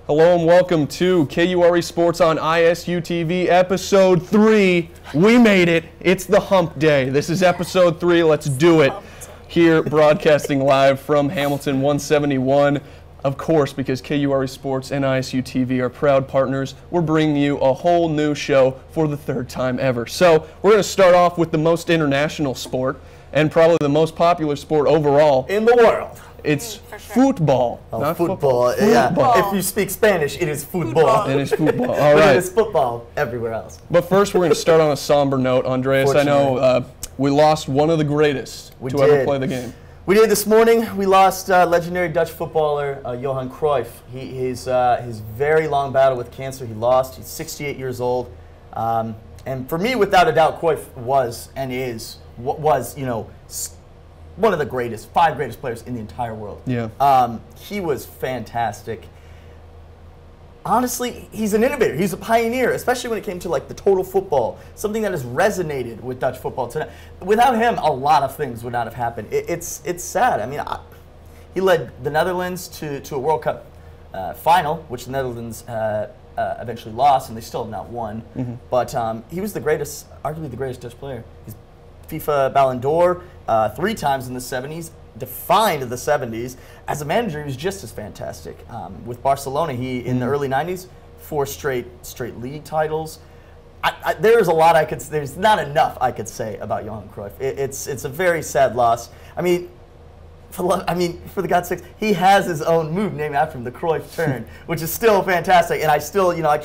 Hello and welcome to KURE Sports on ISUtv, Episode 3. We made it. It's the hump day. This is Episode 3. Let's do it. Here, broadcasting live from Hamilton 171. Of course, because KURE Sports and ISUtv are proud partners, we're bringing you a whole new show for the third time ever. So, we're going to start off with the most international sport, and probably the most popular sport overall in the world. It's football. Oh, not football. Yeah. If you speak Spanish, it is football. It is football. All right. It is football everywhere else. But first, we're going to start on a somber note. Andreas, I know we lost one of the greatest to ever play the game. We did this morning. We lost legendary Dutch footballer Johan Cruyff. His very long battle with cancer, he lost. He's 68 years old. And for me, without a doubt, Cruyff was and is, one of the greatest, 5 greatest players in the entire world. Yeah. He was fantastic. Honestly, he's an innovator. He's a pioneer, especially when it came to like the total football, something that has resonated with Dutch football today. Without him, a lot of things would not have happened. It's sad. I mean, he led the Netherlands to a World Cup final, which the Netherlands eventually lost, and they still have not won. Mm-hmm. But he was the greatest, arguably the greatest Dutch player. He's FIFA Ballon d'Or 3 times in the 70s, defined the 70s. As a manager, he was just as fantastic. With Barcelona, he in the early 90s, 4 straight league titles. There's a lot there's not enough I could say about Johan Cruyff. It's a very sad loss. I mean, for the God's sakes, he has his own move named after him, the Cruyff turn, which is still fantastic. And I still, I've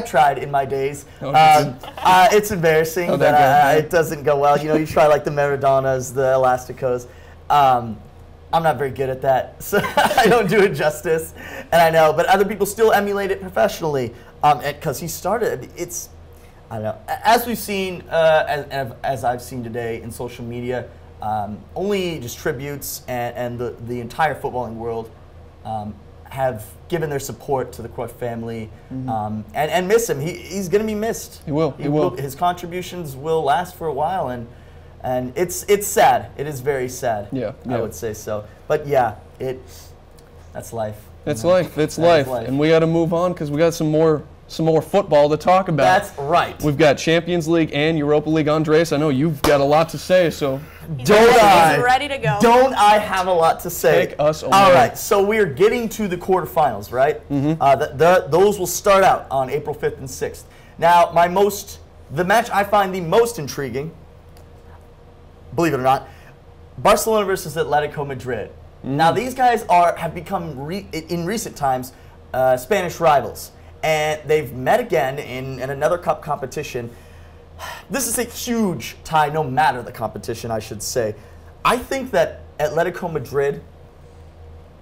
tried in my days. It's embarrassing that it doesn't go well. You try like the Maradonas, the Elasticos. I'm not very good at that, so I don't do it justice. And I know, but other people still emulate it professionally because he started. I don't know. As we've seen, as I've seen today in social media. Only just tributes and the entire footballing world have given their support to the Cruyff family and miss him. He's going to be missed. He will. He will. His contributions will last for a while, and it's sad. It is very sad. Yeah, I would say so. But yeah, that's life. It's life. It's life. And we got to move on because we got some more football to talk about. That's right. We've got Champions League and Europa League. Andreas, I know you've got a lot to say, so He's ready to go. Don't I have a lot to say? Take us away. All right, so we're getting to the quarterfinals, right? Mm-hmm. Those will start out on April 5th and 6th. Now, the match I find the most intriguing, believe it or not, Barcelona versus Atletico Madrid. Mm-hmm. Now, these guys have become, in recent times, Spanish rivals. And they've met again in another cup competition. This is a huge tie, no matter the competition, I should say. I think that Atletico Madrid,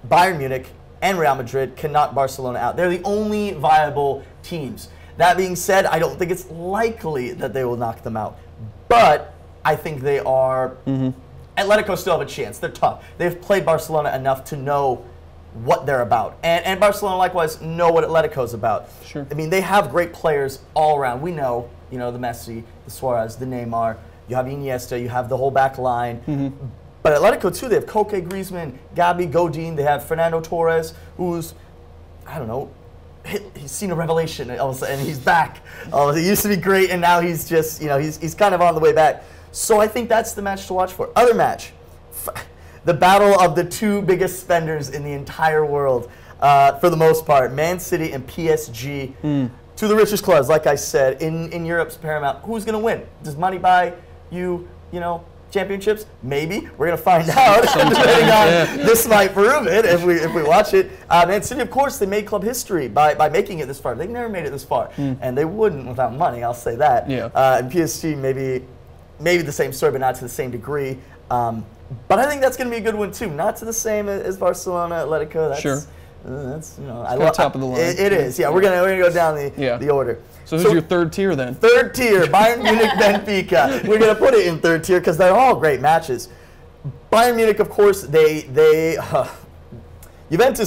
Bayern Munich, and Real Madrid can knock Barcelona out. They're the only viable teams. That being said, I don't think it's likely that they will knock them out. But I think they are. Atletico still have a chance. They're tough. They've played Barcelona enough to know what they're about. And Barcelona likewise know what Atletico's about. Sure. I mean, they have great players all around. We know, the Messi, the Suarez, the Neymar, you have Iniesta, you have the whole back line. But Atletico too, they have Koke, Griezmann, Gabi, Godin, they have Fernando Torres, who's, I don't know, he's seen a revelation all of a sudden, and he's back. He used to be great, and now he's just, he's kind of on the way back. So I think that's the match to watch for. Other match. The battle of the 2 biggest spenders in the entire world, for the most part, Man City and PSG. 2 of the richest clubs, like I said, in Europe's paramount. Who's going to win? Does money buy you, championships? Maybe. We're going to find out. Depending on, this might prove it if we watch it. Man City, of course, they made club history by making it this far. They've never made it this far, and they wouldn't without money. I'll say that. Yeah. And PSG, maybe the same story, but not to the same degree. But I think that's going to be a good one too. Not to the same as Barcelona, Atletico. That's I love top of the line. It is. Yeah, we're gonna go down the order. So who's your third tier then? Third tier, Bayern Munich, Benfica. We're gonna put it in third tier because they're all great matches. Bayern Munich, of course, Juventus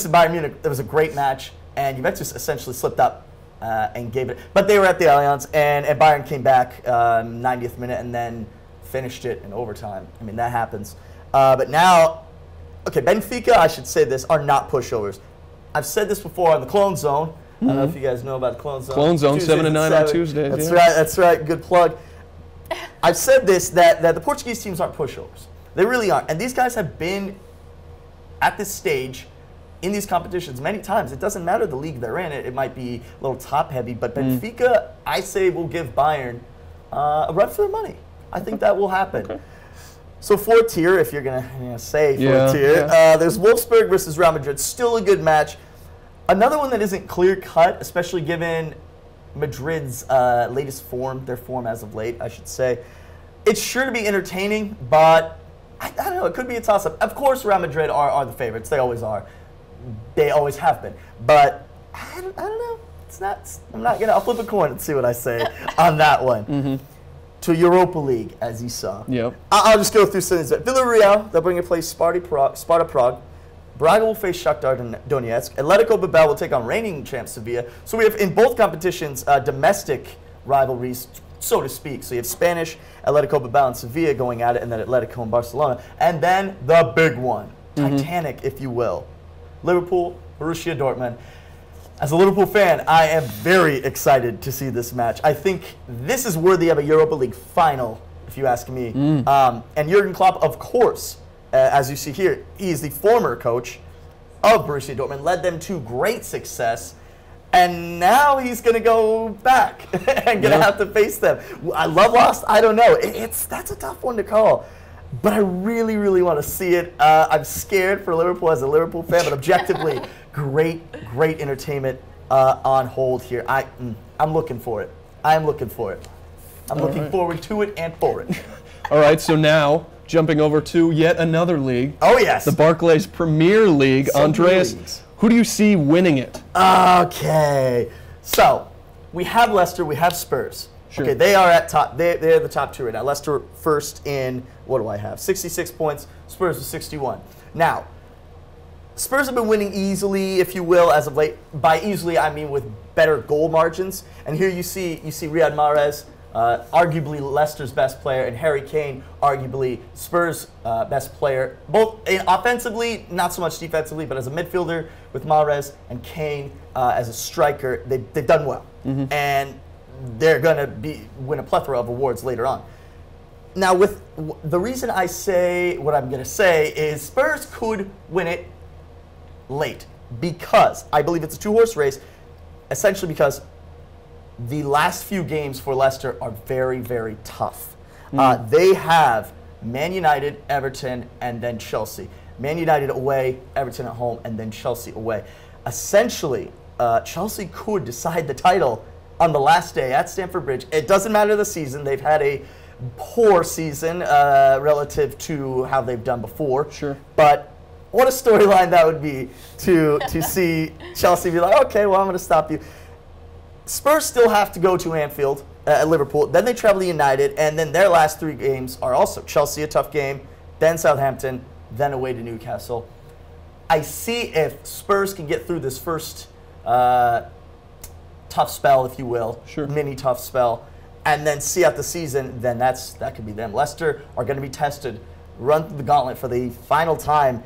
and Bayern Munich. That was a great match, and Juventus essentially slipped up and gave it. But they were at the Allianz, and Bayern came back 90th minute and then finished it in overtime. I mean, that happens. But now, okay, Benfica, I should say this, are not pushovers. I've said this before on the Clone Zone. I don't know if you guys know about the Clone Zone. Clone Zone, 7 to 9 on Tuesdays. That's right. That's right. Good plug. I've said this, that the Portuguese teams aren't pushovers. They really aren't. And these guys have been at this stage in these competitions many times. It doesn't matter the league they're in. It might be a little top-heavy. But Benfica, I say, will give Bayern a run for their money. I think that will happen. Okay. So fourth tier, if you're going to say fourth tier, there's Wolfsburg versus Real Madrid. Still a good match. Another one that isn't clear-cut, especially given Madrid's latest form, their form as of late, I should say. It's sure to be entertaining, but I don't know, it could be a toss-up. Of course, Real Madrid are the favorites. They always are. They always have been. But I don't know. It's not. I'm not going to. I'll flip a coin and see what I say on that one. To Europa League, as you saw. Yep. I'll just go through some of these. Villarreal, they'll bring in play Sparta Prague. Braga will face Shakhtar Donetsk. Atletico Bilbao will take on reigning champ Sevilla. So we have, in both competitions, domestic rivalries, so to speak. So you have Spanish, Atletico Bilbao and Sevilla going at it, and then Atletico and Barcelona. And then the big one, Titanic, if you will. Liverpool, Borussia Dortmund. As a Liverpool fan, I am very excited to see this match. I think this is worthy of a Europa League final, if you ask me. And Jurgen Klopp, of course, as you see here, he is the former coach of Borussia Dortmund, led them to great success, and now he's going to go back and going to have to face them. I love lost. I don't know. That's a tough one to call, but I really, really want to see it. I'm scared for Liverpool as a Liverpool fan, but objectively, great entertainment on hold here. I'm looking for it. I'm looking for it. I'm looking forward to it and for it. All right, so now jumping over to yet another league. Oh, yes. The Barclays Premier League. Andreas, who do you see winning it? Okay. So, we have Leicester, we have Spurs. Sure. Okay, they are at top. They're the top two right now. Leicester first in, what do I have? 66 points. Spurs with 61. Now, Spurs have been winning easily, if you will, as of late. By easily, I mean with better goal margins. And here you see Riyad Mahrez, arguably Leicester's best player, and Harry Kane, arguably Spurs' best player. Both offensively, not so much defensively, but as a midfielder with Mahrez and Kane as a striker, they've done well. And they're going to win a plethora of awards later on. Now, with the reason I say what I'm going to say is Spurs could win it late, because I believe it's a two-horse race, essentially because the last few games for Leicester are very, very tough. They have Man United, Everton, and then Chelsea. Man United away, Everton at home, and then Chelsea away. Essentially, Chelsea could decide the title on the last day at Stamford Bridge. It doesn't matter the season. They've had a poor season relative to how they've done before. Sure. But what a storyline that would be to see Chelsea be like, okay, well, I'm going to stop you. Spurs still have to go to Anfield at Liverpool. Then they travel to United, and then their last three games are also Chelsea, a tough game, then Southampton, then away to Newcastle. I see if Spurs can get through this first tough spell, if you will, mini tough spell, and then see out the season, then that could be them. Leicester are going to be tested, run through the gauntlet for the final time.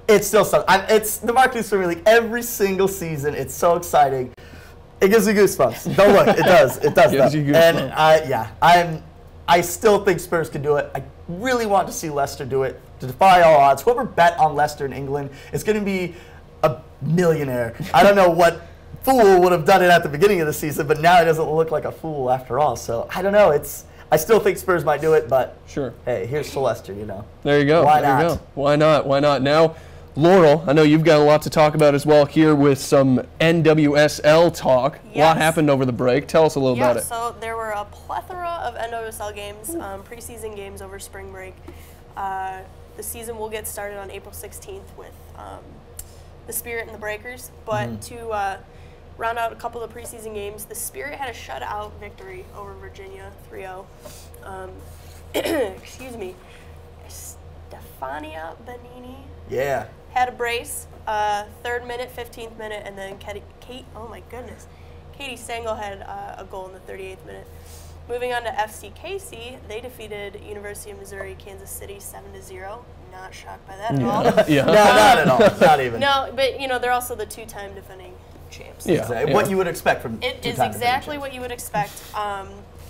It's still so. It's the Barclays Premier League every single season. It's so exciting. It gives you goosebumps. Don't look. It does. It does. Gives you goosebumps. And I still think Spurs could do it. I really want to see Leicester do it, to defy all odds. Whoever bet on Leicester in England is going to be a millionaire. I don't know what fool would have done it at the beginning of the season, but now he doesn't look like a fool after all. So I don't know. I still think Spurs might do it, but hey, here's to Leicester, you know. There you go. Why there not? You go. Why not? Why not? Now, Laurel, I know you've got a lot to talk about as well here with some NWSL talk. Yes. A lot happened over the break. Tell us a little about it. So there were a plethora of NWSL games, preseason games over spring break. The season will get started on April 16th with the Spirit and the Breakers. But to round out a couple of preseason games, the Spirit had a shutout victory over Virginia, 3-0. Excuse me. Stefania Benini. Yeah. Had a brace, 3rd minute, 15th minute, and then Katie Stengel had a goal in the 38th minute. Moving on to FC Casey, they defeated University of Missouri Kansas City 7-0. not shocked by that at all. Yeah. No, not at all. Not even. No, but they're also the two-time defending champs. Yeah. Exactly. What you would expect from It is two-time exactly defending what you would expect.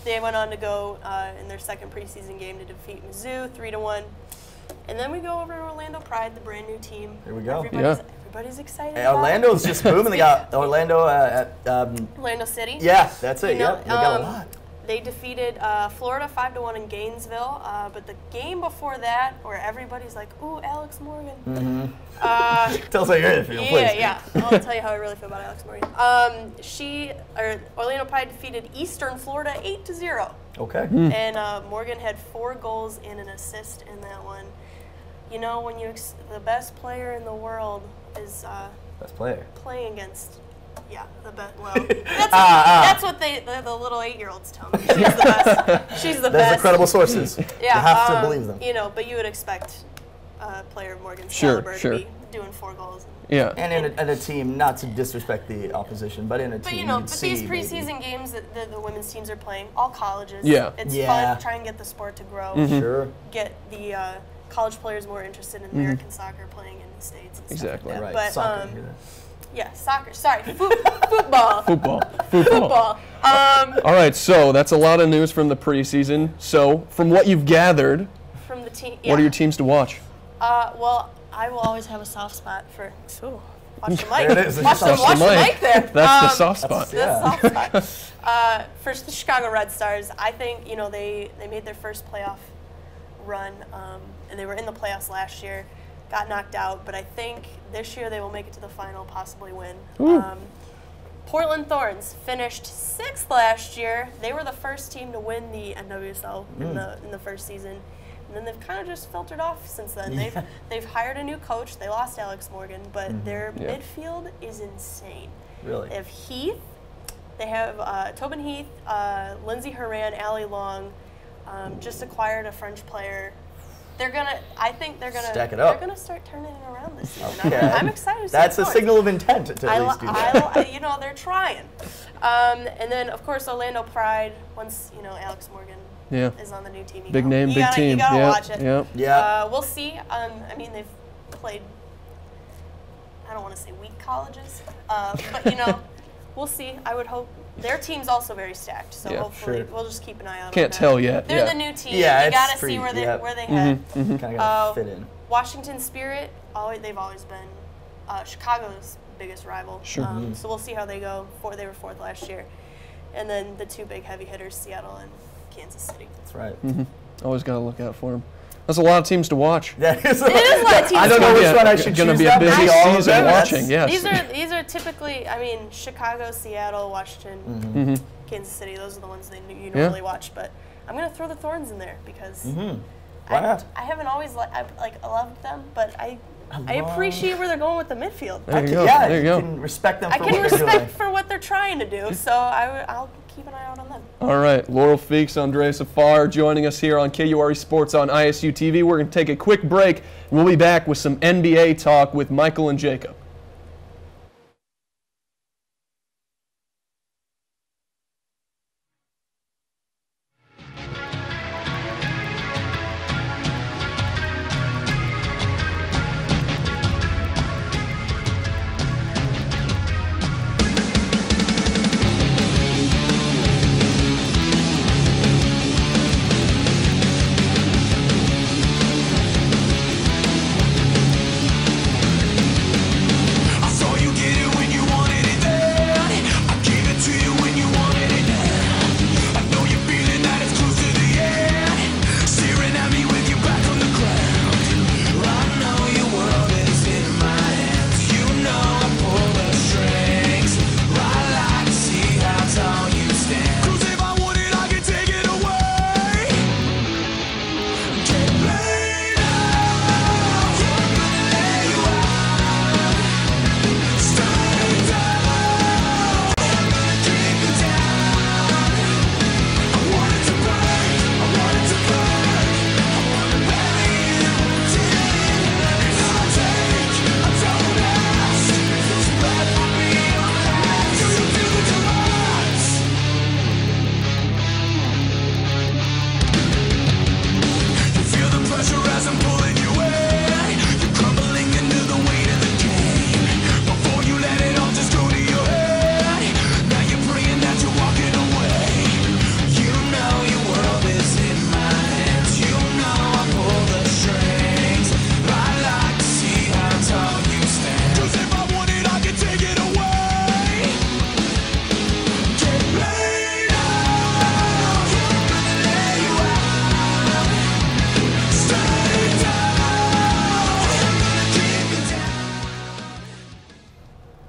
They went on to go in their second preseason game to defeat Mizzou 3-1, and then we go over to Orlando Pride, the brand new team. Here we go. Everybody's excited. Hey, Orlando's just booming. They got Orlando at Orlando City. Yeah, that's it. You know, Yep, they got a lot. They defeated Florida 5-1 in Gainesville, but the game before that, where everybody's like, "Ooh, Alex Morgan." Tell us how you're feeling, please. Yeah. I'll tell you how I really feel about Alex Morgan. Orlando Pride defeated Eastern Florida 8-0. Okay. And Morgan had 4 goals and an assist in that one. You know, when the best player in the world is Best player. playing against, the best. Well, that's what the little 8-year-olds tell me. She's the best. She's the Those are best. credible sources. Yeah, you have to believe them. You know, but you would expect a player of Morgan's Sure, caliber sure. to be doing 4 goals. Yeah. And in a team, not to disrespect the opposition, but in a But team, you know, you'd but see these preseason maybe. games that the women's teams are playing, all colleges. Yeah. It's Yeah. fun to try and get the sport to grow. Sure. Get the college players more interested in American soccer playing in the States and Exactly. stuff like Right. that. But, Soccer. I hear that. yeah, soccer. Sorry, football. Football. All right, so that's a lot of news from the preseason. So, from what you've gathered, From the team. what are your teams to watch? Well, I will always have a soft spot for. Ooh, watch the mic. There it is. Watch the mic there. That's the soft spot. The soft spot. For the Chicago Red Stars, I think they made their first playoff run, and they were in the playoffs last year. Got knocked out, but I think this year they will make it to the final, possibly win. Portland Thorns finished 6th last year. They were the first team to win the NWSL in the first season, and then they've kind of just filtered off since then. They've hired a new coach. They lost Alex Morgan, but their midfield is insane. Really? They have Heath. They have Tobin Heath, Lindsay Horan, Allie Long. Just acquired a French player. I think they're gonna Stack it up. They're gonna start turning it around this season. Okay. I'm excited to see That's it a going. signal of intent to at least do that. They're trying. And then of course Orlando Pride. Once Alex Morgan is on the new team. Big name, big team. You gotta watch it. Yeah. Yeah. We'll see. I mean, they've played. I don't want to say weak colleges, but we'll see. I would hope. Their team's also very stacked, so hopefully we'll just keep an eye on them. Can't tell yet. They're the new team. Yeah, you it's gotta pretty- see where they yeah. head. Kind of got to fit in. Washington Spirit, they've always been Chicago's biggest rival. Sure. So we'll see how they go. They were 4th last year. And then the 2 big heavy hitters, Seattle and Kansas City. That's right. Always got to look out for them. That's a lot of teams to watch. That is It is a lot of teams. I don't know which one I should Going to choose. be a busy all of season them. watching. Yes. These are typically, Chicago, Seattle, Washington, Kansas City. Those are the ones you normally watch. But I'm gonna throw the Thorns in there because Why not? I haven't always loved them, but I appreciate where they're going with the midfield. There you go. Yeah, There you go. can respect them I for can what they're doing. respect for what they're trying to do, so I'll keep an eye out on them. All right, Laurel, Feakes, Andreas, Haffar joining us here on KURE Sports on ISUtv. We're going to take a quick break, and we'll be back with some NBA talk with Michael and Jacob.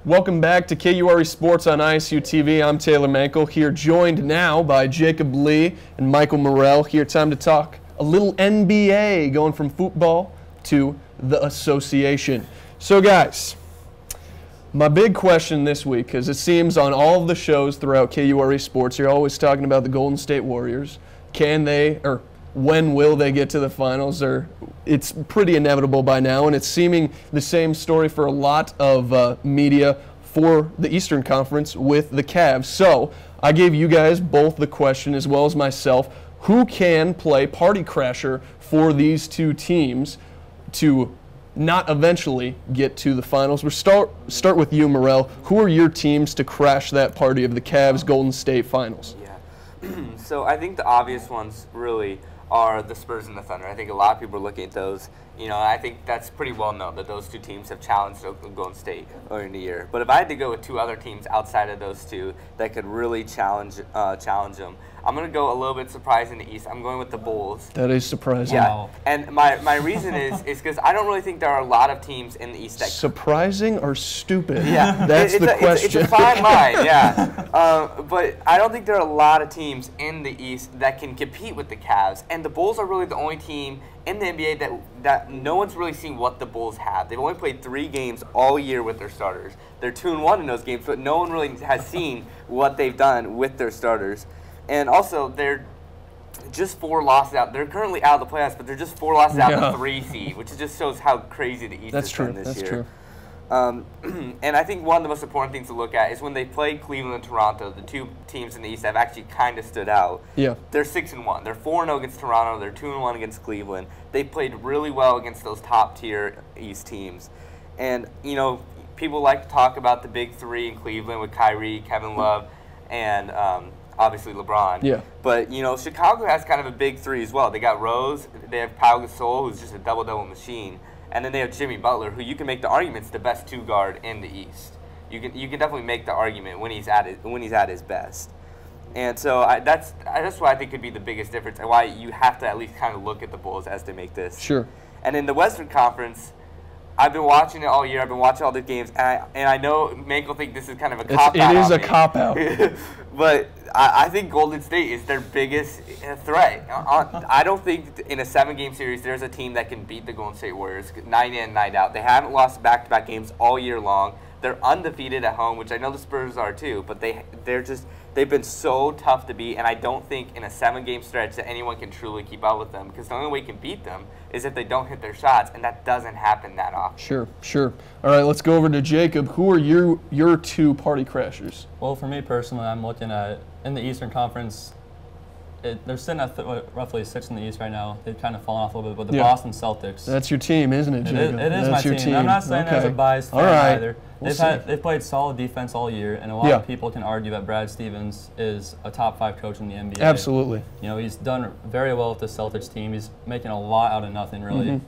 Welcome back to KURE Sports on ISUtv. I'm Taylor Mankle, here joined now by Jacob Lee and Michael Murrell. Here, time to talk a little NBA, going from football to the association. So guys, my big question this week, because it seems on all of the shows throughout KURE Sports, you're always talking about the Golden State Warriors. Can they, or when will they get to the finals? Or it's pretty inevitable by now, and it's seeming the same story for a lot of media for the Eastern Conference with the Cavs. So I gave you guys both the question, as well as myself, who can play party crasher for these two teams to not eventually get to the finals? We'll start with you, Murrell. Who are your teams to crash that party of the Cavs-Golden State finals? Yeah. So I think the obvious ones really are the Spurs and the Thunder. I think a lot of people are looking at those. You know, I think that's pretty well known that those two teams have challenged Golden State earlier in the year. But if I had to go with two other teams outside of those two that could really challenge them, I'm going to go a little bit surprising in the East. I'm going with the Bulls. That is surprising. Yeah, Wow. And my reason is because I don't really think there are a lot of teams in the East that surprising or stupid? Yeah, that's the question. It's a fine line, yeah. But I don't think there are a lot of teams in the East that can compete with the Cavs, and the Bulls are really the only team in the NBA that no one's really seen what the Bulls have. They've only played 3 games all year with their starters. They're 2-1 in those games, but no one really has seen what they've done with their starters. And also, they're just 4 losses out. They're currently out of the playoffs, but they're just 4 losses out of the 3 seed, which just shows how crazy the East has been this year. That's true. And I think one of the most important things to look at is when they played Cleveland and Toronto, the two teams in the East have actually kind of stood out. Yeah. They're 6-1. They're 4-0 against Toronto. They're 2-1 against Cleveland. They played really well against those top-tier East teams. And, you know, people like to talk about the big 3 in Cleveland with Kyrie, Kevin Love, and obviously LeBron. Yeah. But, you know, Chicago has kind of a big 3 as well. They got Rose. They have Pau Gasol, who's just a double-double machine. And then they have Jimmy Butler, who you can make the argument's the best 2 guard in the East. You can definitely make the argument when he's at his best. And so that's why I think could be the biggest difference, and why you have to at least kind of look at the Bulls as they make this. Sure. And in the Western Conference, I've been watching it all year. I've been watching all the games, and I know Mankle think this is kind of a cop-out. It is a cop-out. But I think Golden State is their biggest threat. I don't think in a 7-game series there's a team that can beat the Golden State Warriors night in, night out. They haven't lost back-to-back games all year long. They're undefeated at home, which I know the Spurs are too, but they've been so tough to beat, and I don't think in a 7-game stretch that anyone can truly keep up with them, because the only way you can beat them is if they don't hit their shots, and that doesn't happen that often. Sure. All right, let's go over to Jacob. Who are your 2 party crashers? Well, for me personally, I'm looking at, in the Eastern Conference, they're sitting at roughly 6 in the East right now. They've kind of fallen off a little bit, but the Boston Celtics. That's your team, isn't it, Jacob? It is That's my your team. I'm not saying that as a biased fan either. They've played solid defense all year, and a lot of people can argue that Brad Stevens is a top 5 coach in the NBA. Absolutely. You know, he's done very well with the Celtics team. He's making a lot out of nothing, really.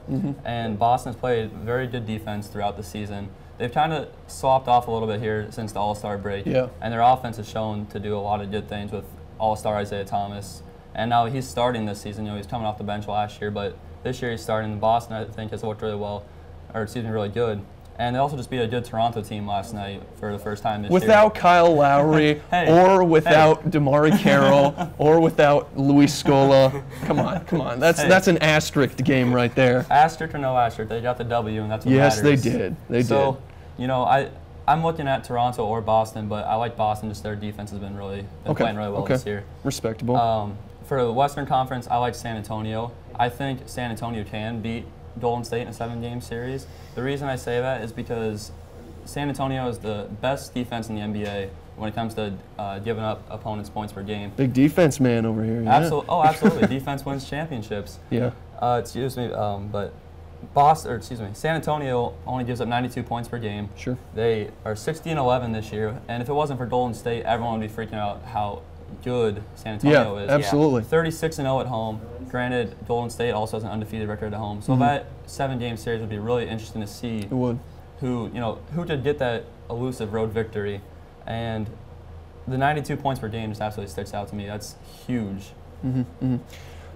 And Boston's played very good defense throughout the season. They've kind of swapped off a little bit here since the All-Star break. Yeah. And their offense has shown to do a lot of good things with All-Star Isaiah Thomas. And now he's starting this season. You know, he's coming off the bench last year, but this year he's starting. Boston, I think, has worked really well, or excuse me, really good. And they also just beat a good Toronto team last night for the first time this year. Without Kyle Lowry, or without DeMarre Carroll, or without Luis Scola. Come on. That's an asterisk game right there. Asterisk or no asterisk, they got the W, and that's what matters. Yes, they did. So, you know, I'm looking at Toronto or Boston, but I like Boston. Just their defense has been playing really well this year. Respectable. For the Western Conference, I like San Antonio. I think San Antonio can beat Golden State in a 7-game series. The reason I say that is because San Antonio is the best defense in the NBA when it comes to giving up opponents points per game. Big defense man over here. Yeah. Absolutely. Defense wins championships. Yeah. But San Antonio only gives up 92 points per game. Sure. They are 60-11 this year, and if it wasn't for Golden State, everyone would be freaking out how good San Antonio is. Absolutely. 36-0 at home. Granted, Golden State also has an undefeated record at home. So that 7-game series would be really interesting to see. It would. Who could get that elusive road victory. And the 92 points per game just absolutely sticks out to me. That's huge. And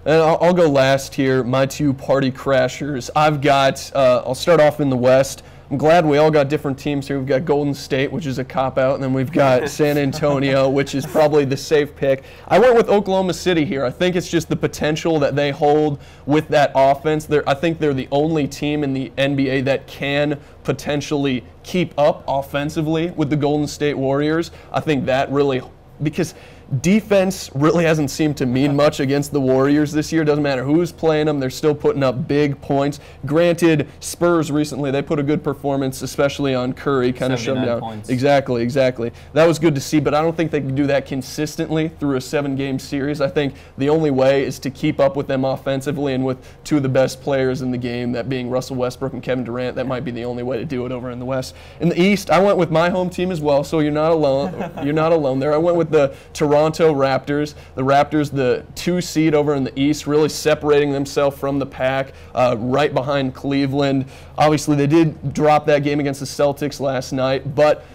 I'll go last here. My 2 party crashers. I've got, I'll start off in the West. I'm glad we all got different teams here. We've got Golden State, which is a cop-out, and then we've got San Antonio, which is probably the safe pick. I went with Oklahoma City here. I think it's just the potential that they hold with that offense. I think they're the only team in the NBA that can potentially keep up offensively with the Golden State Warriors. I think that really, because defense really hasn't seemed to mean much against the Warriors this year. Doesn't matter who's playing them, they're still putting up big points. Granted, Spurs recently, they put a good performance, especially on Curry, kind of shut them down. Points. Exactly. That was good to see, but I don't think they can do that consistently through a 7-game series. I think the only way is to keep up with them offensively, and with two of the best players in the game, that being Russell Westbrook and Kevin Durant, that might be the only way to do it over in the West. In the East, I went with my home team as well, so you're not alone. You're not alone there. I went with the Toronto Raptors. The Raptors, the 2 seed over in the East, really separating themselves from the pack, right behind Cleveland. Obviously, they did drop that game against the Celtics last night, but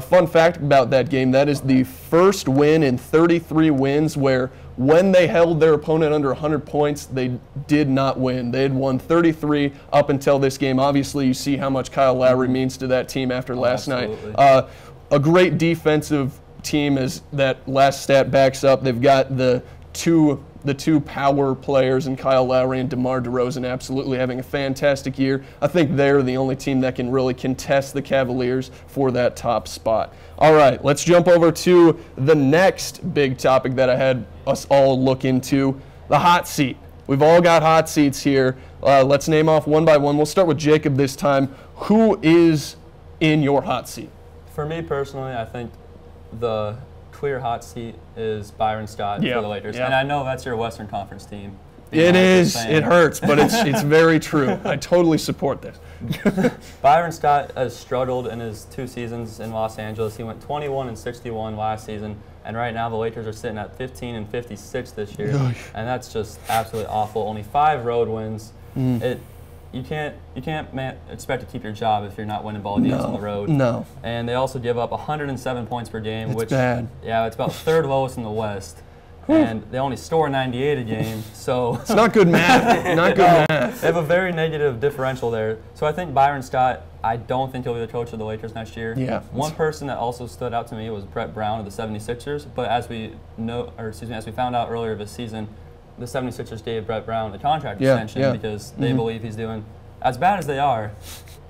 fun fact about that game, that is the first win in 33 wins where when they held their opponent under 100 points, they did not win. They had won 33 up until this game. Obviously, you see how much Kyle Lowry means to that team after last night. A great defensive team, as that last stat backs up. They've got the two power players in Kyle Lowry and DeMar DeRozan absolutely having a fantastic year. I think they're the only team that can really contest the Cavaliers for that top spot. All right, let's jump over to the next big topic that I had us all look into, the hot seat. We've all got hot seats here. Let's name off one by one. We'll start with Jacob this time. Who is in your hot seat? For me personally, I think the clear hot seat is Byron Scott for the Lakers. And I know that's your Western Conference team. It is. It hurts, but it's very true. I totally support this. Byron Scott has struggled in his 2 seasons in Los Angeles. He went 21-61 last season, and right now the Lakers are sitting at 15-56 this year, and that's just absolutely awful. Only 5 road wins. You can't expect to keep your job if you're not winning ball games on the road. No. And they also give up 107 points per game, which bad. Yeah, it's about 3rd lowest in the West. And they only score 98 a game, so it's not good math. Not good math. They have a very negative differential there. So I think Byron Scott, I don't think he'll be the coach of the Lakers next year. Yeah. One person that also stood out to me was Brett Brown of the 76ers, but as we found out earlier this season, the 76ers gave Brett Brown a contract extension because they believe he's doing, as bad as they are,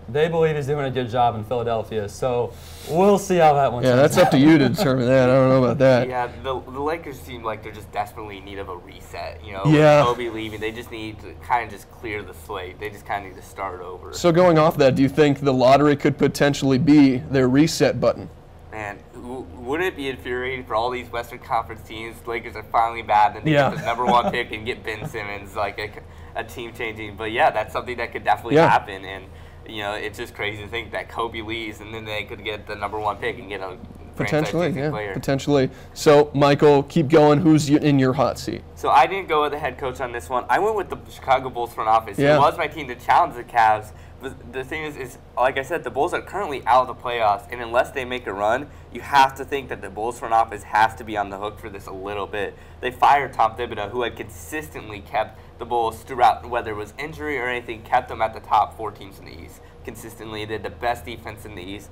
they believe he's doing a good job in Philadelphia. So we'll see how that one turns out. Yeah, that's up to you to determine that. I don't know about that. Yeah, the Lakers seem like they're just desperately in need of a reset. You know, with Kobe leaving, they just need to kind of just clear the slate. They just kind of need to start over. So going off that, do you think the lottery could potentially be their reset button? Man, wouldn't it be infuriating for all these Western Conference teams? The Lakers are finally bad, then they get the #1 pick and get Ben Simmons, like a team changing. But yeah, that's something that could definitely happen. And you know, it's just crazy to think that Kobe leaves and then they could get the #1 pick and get a potentially player. Potentially. So Michael, keep going. Who's in your hot seat? So I didn't go with the head coach on this one. I went with the Chicago Bulls front office. It was my team to challenge the Cavs. But the thing is, like I said, the Bulls are currently out of the playoffs, and unless they make a run, you have to think that the Bulls front office has to be on the hook for this a little bit. They fired Tom Thibodeau, who had consistently kept the Bulls throughout, whether it was injury or anything, kept them at the top 4 teams in the East consistently. They had the best defense in the East,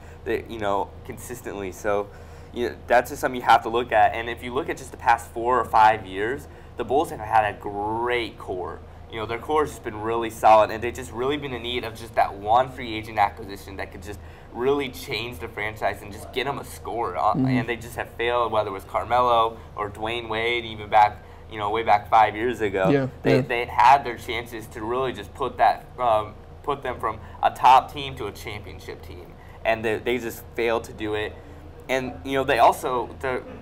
consistently. So that's just something you have to look at. And if you look at just the past 4 or 5 years, the Bulls have had a great core. You know, their core has just been really solid, and they've just really been in need of just that one free agent acquisition that could just really change the franchise and just get them a score. And they just have failed, whether it was Carmelo or Dwayne Wade, even back, way back 5 years ago. They had their chances to really just put them from a top team to a championship team, and they just failed to do it. And they also,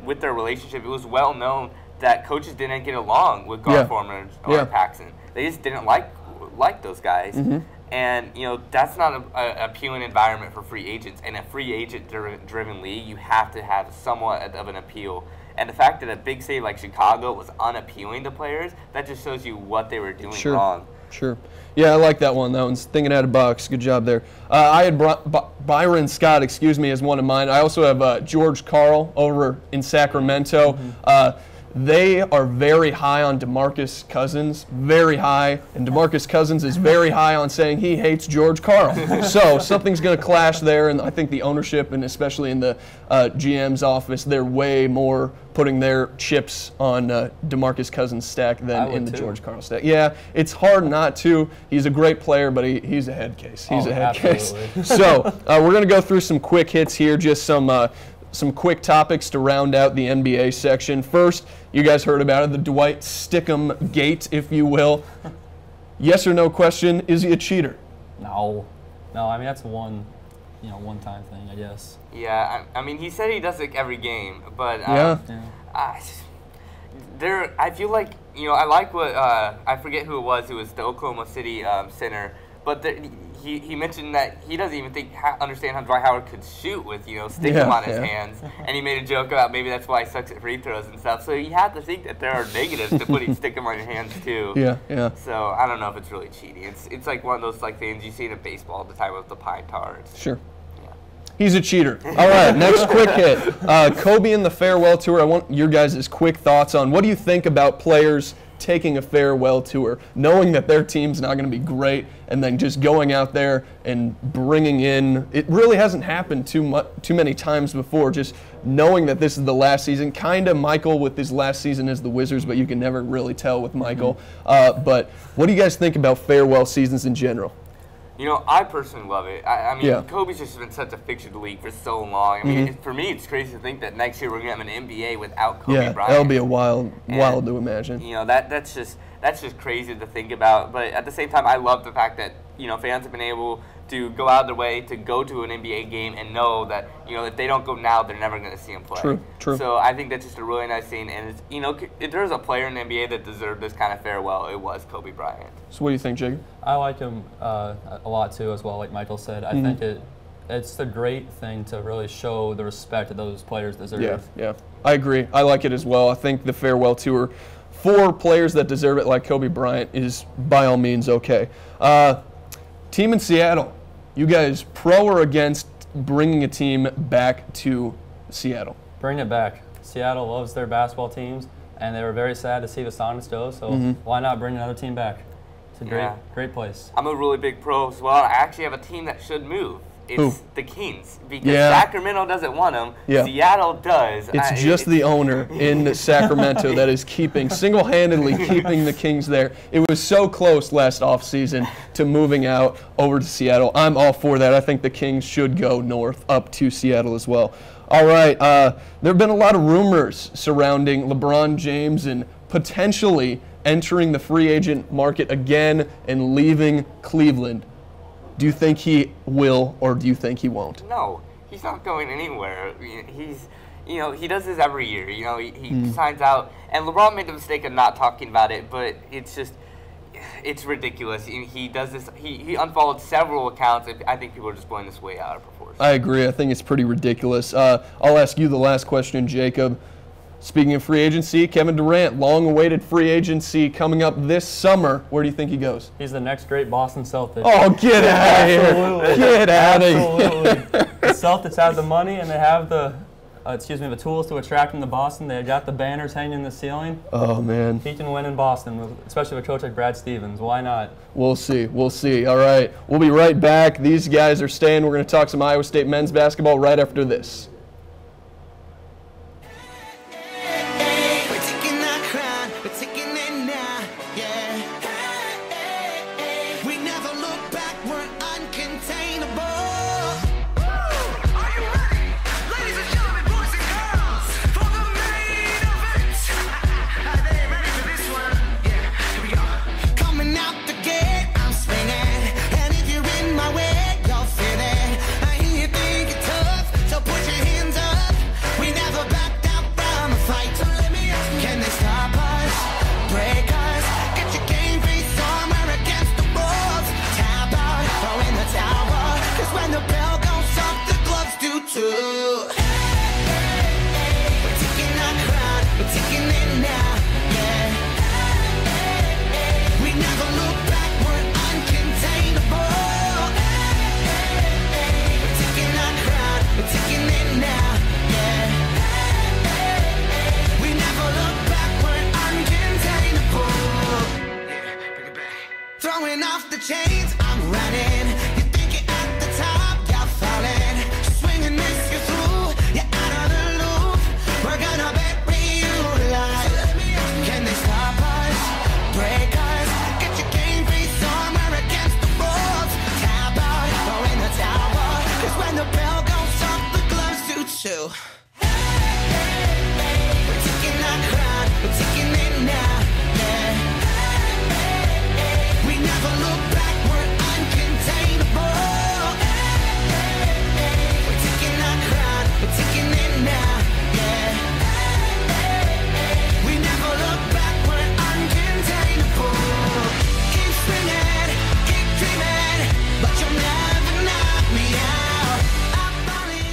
with their relationship, it was well known that coaches didn't get along with Gar Forman or Paxson. They just didn't like those guys. And, that's not an appealing environment for free agents. In a free agent-driven league, you have to have somewhat of an appeal. And the fact that a big city like Chicago was unappealing to players, that just shows you what they were doing wrong. Sure. Yeah, I like that one. That one's thinking out of the box. Good job there. I had Byron Scott, as one of mine. I also have George Karl over in Sacramento. they are very high on DeMarcus Cousins, very high, and DeMarcus Cousins is very high on saying he hates George Karl. So something's going to clash there, and I think the ownership, and especially in the GM's office, they're way more putting their chips on DeMarcus Cousins' stack than in the George Karl stack. Yeah, it's hard not to. He's a great player, but he's a head case. He's a head case. So we're going to go through some quick hits here, just some quick topics to round out the NBA section. First, you guys heard about it, the Dwight Stickum gate, if you will. Yes or no question, is he a cheater? No. I mean, that's one-time thing, I guess. Yeah, I mean, he said he does it every game, but I feel like, I like what, I forget who it was the Oklahoma City center, but he mentioned that he doesn't even understand how Dwight Howard could shoot with, stick him on his hands. And he made a joke about maybe that's why he sucks at free throws and stuff. So you have to think that there are negatives to putting stick him on your hands too. Yeah. So I don't know if it's really cheating. It's like one of those things you see in baseball all the time with the pine tar. Sure. He's a cheater. All right, next quick hit. Kobe and the farewell tour. I want your guys' quick thoughts on what do you think about players taking a farewell tour, knowing that their team's not going to be great, and then just going out there and bringing in. It really hasn't happened too many times before. Just knowing that this is the last season, kind of Michael with his last season as the Wizards, but you can never really tell with Michael. But what do you guys think about farewell seasons in general? I personally love it. I mean, Kobe's just been such a fixture of the league for so long. I mean, for me, it's crazy to think that next year we're going to have an NBA without Kobe Bryant. That'll be a wild to imagine. That's just crazy to think about. But at the same time, I love the fact that, fans have been able to go out of their way to go to an NBA game and know that, if they don't go now, they're never going to see him play. True. So I think that's just a really nice thing. And, if there's a player in the NBA that deserved this kind of farewell, it was Kobe Bryant. So what do you think, Jacob? I like him a lot, too, as well, like Michael said. I think it's a great thing to really show the respect that those players deserve. Yeah. I agree. I like it as well. I think the farewell tour for players that deserve it, like Kobe Bryant, is by all means okay. Team in Seattle, you guys pro or against bringing a team back to Seattle? Bring it back. Seattle loves their basketball teams, and they were very sad to see the Sonics go, so why not bring another team back? It's a great place. I'm a really big pro as well. I actually have a team that should move. It's the Kings, because Sacramento doesn't want them. Seattle does. It's just the owner in Sacramento that is single-handedly keeping the Kings there. It was so close last offseason to moving out over to Seattle. I'm all for that. I think the Kings should go north up to Seattle as well. All right, there have been a lot of rumors surrounding LeBron James and potentially entering the free agent market again and leaving Cleveland. Do you think he will, or do you think he won't? No, he's not going anywhere. He does this every year. He signs out, and LeBron made the mistake of not talking about it, but it's ridiculous. He does this. He unfollowed several accounts. I think people are just blowing this way out of proportion. I agree. I think it's pretty ridiculous. I'll ask you the last question, Jacob. Speaking of free agency, Kevin Durant, long-awaited free agency coming up this summer. Where do you think he goes? He's the next great Boston Celtic. Oh, get out of here. Get out of here. The Celtics have the money, and they have the tools to attract him to Boston. They got the banners hanging in the ceiling. Oh, man. He can win in Boston, especially with a coach like Brad Stevens. Why not? We'll see. All right. We'll be right back. These guys are staying. We're going to talk some Iowa State men's basketball right after this. too. We're taking our crown, we're taking it now, yeah. We never look back, we're uncontainable. We're taking our crown, we're taking it now, yeah. We never look back, we're uncontainable. Keep spinning, keep dreaming, but you'll never knock me out. I'm falling.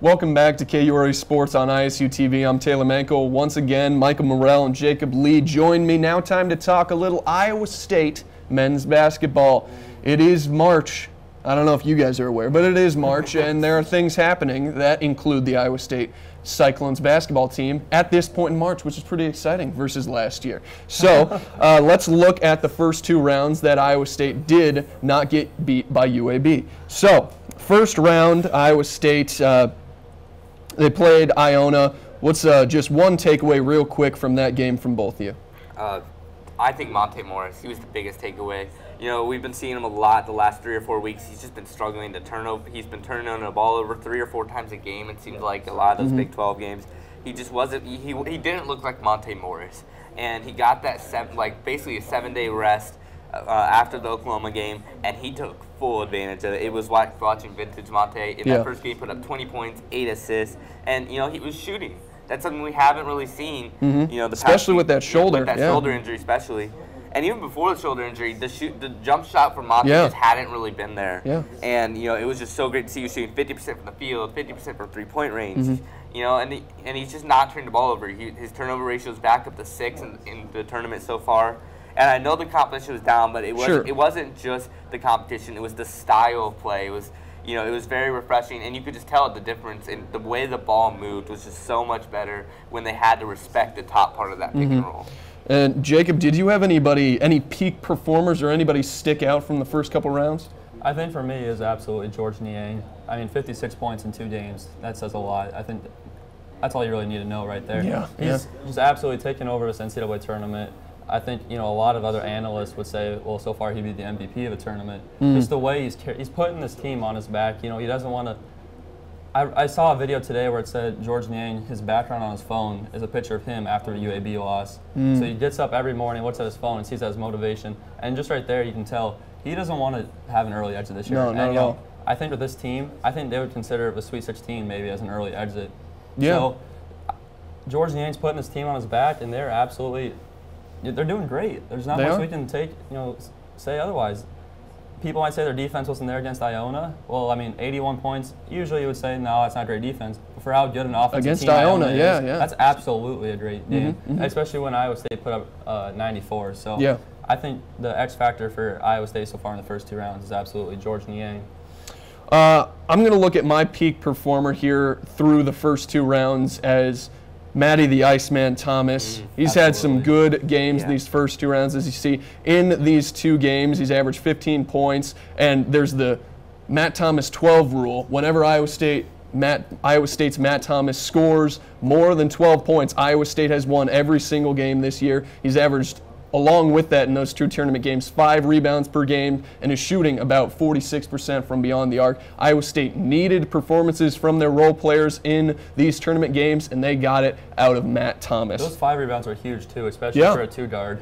Welcome back to KURE Sports on ISUtv. I'm Taylor Mankle. Once again, Michael Murrell and Jacob Lee join me. Now time to talk a little Iowa State men's basketball. It is March. I don't know if you guys are aware, but it is March, and there are things happening that include the Iowa State Cyclones basketball team at this point in March, which is pretty exciting versus last year. So let's look at the first two rounds that Iowa State did not get beat by UAB. So first round, Iowa State, they played Iona. What's just one takeaway real quick from that game from both of you? I think Monte Morris, he was the biggest takeaway. You know, we've been seeing him a lot the last 3 or 4 weeks. He's just been struggling to turn over. He's been turning the ball over 3 or 4 times a game. It seems like a lot of those Big 12 games. He just wasn't. He didn't look like Monte Morris, and he got that basically a 7-day rest after the Oklahoma game, and he took full advantage of it. It was like watching vintage Monte. In that first game, put up 20 points, 8 assists, and you know he was shooting. That's something we haven't really seen. You know, especially with that shoulder, with that shoulder injury, especially. And even before the shoulder injury, the jump shot from Monte just hadn't really been there. And you know, it was just so great to see you shooting 50% from the field, 50% from 3-point range. You know, and he's just not turning the ball over. His turnover ratio is back up to 6 in the tournament so far. And I know the competition was down, but it wasn't just the competition. It was the style of play. It was, you know, it was very refreshing, and you could just tell the difference in the way the ball moved was just so much better when they had to respect the top part of that pick and roll. And Jacob, did you have any peak performers or anybody stick out from the first couple rounds? I think for me is absolutely George Niang. I mean, 56 points in 2 games. That says a lot. I think that's all you really need to know right there. He's just absolutely taken over this NCAA tournament. I think, you know, a lot of other analysts would say, well, so far he'd be the MVP of a tournament. Just the way he's putting this team on his back. You know, he doesn't want to. I saw a video today where it said George Niang, his background on his phone is a picture of him after the UAB loss. So he gets up every morning, looks at his phone, and sees that as motivation. And just right there, you can tell he doesn't want to have an early exit this year. No, not at all. I think with this team, I think they would consider the Sweet 16 maybe as an early exit. So George Niang's putting this team on his back, and they're doing great. There's not much we can say otherwise. People might say their defense wasn't there against Iona. Well, I mean, 81 points. Usually you would say, no, that's not great defense. But for how good an offensive against team Iona is, that's absolutely a great game, especially when Iowa State put up 94. So I think the X factor for Iowa State so far in the first 2 rounds is absolutely George Niang. I'm going to look at my peak performer here through the first 2 rounds as Matty the Iceman Thomas. He's had some good games these first 2 rounds. As you see, in these 2 games, he's averaged 15 points. And there's the Matt Thomas 12 rule. Whenever Iowa State's Matt Thomas scores more than 12 points, Iowa State has won every single game this year. He's averaged, along with that in those 2 tournament games, 5 rebounds per game and is shooting about 46% from beyond the arc. Iowa State needed performances from their role players in these tournament games, and they got it out of Matt Thomas. Those 5 rebounds are huge too, especially for a 2-guard.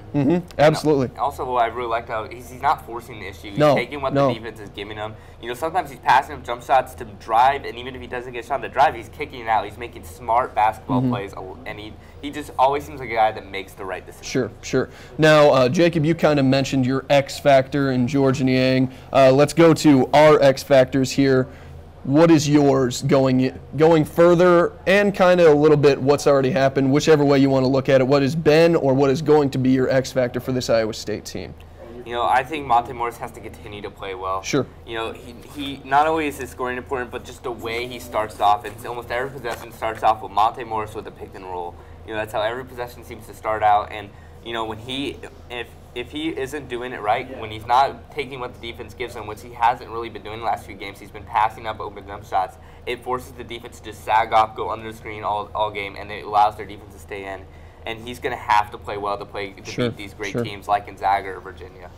Absolutely. And also, what I really liked how he's not forcing the issue. He's taking what the defense is giving him. You know, sometimes he's passing him jump shots to drive, and even if he doesn't get a shot to drive, he's kicking it out. He's making smart basketball plays, and he just always seems like a guy that makes the right decision. Sure. Now, Jacob, you kind of mentioned your X factor in George Niang. Let's go to our X factors here. What is yours going further, and kind of a little bit what's already happened, whichever way you want to look at it? What has been or what is going to be your X factor for this Iowa State team? You know, I think Monte Morris has to continue to play well. Sure. You know, he not only is his scoring important, but just the way he starts off. It's almost every possession starts off with Monte Morris with a pick and roll. You know, that's how every possession seems to start out. And you know, when if he isn't doing it right, when he's not taking what the defense gives him, which he hasn't really been doing the last few games, he's been passing up open jump shots. It forces the defense to just sag off, go under the screen all game, and it allows their defense to stay in. And he's going to have to play well to beat these great teams like Gonzaga or Virginia.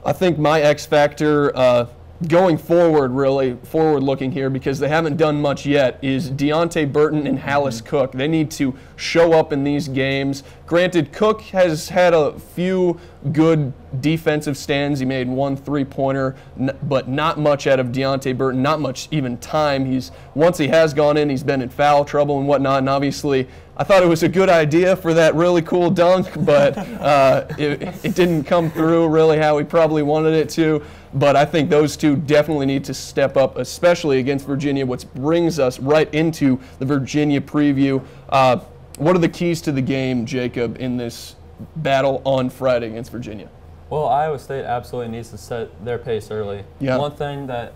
I think my X factor, going forward, really forward-looking here, because they haven't done much yet, is Deontay Burton and Hallis Cook. They need to show up in these games. Granted, Cook has had a few good defensive stands. He made one three-pointer, but not much out of Deontay Burton, not much even time. Once he has gone in, he's been in foul trouble and whatnot, and obviously I thought it was a good idea for that really cool dunk, but it didn't come through really how he probably wanted it to. But I think those two definitely need to step up, especially against Virginia, which brings us right into the Virginia preview. What are the keys to the game, Jacob, in this battle on Friday against Virginia? Well, Iowa State absolutely needs to set their pace early. Yeah. One thing that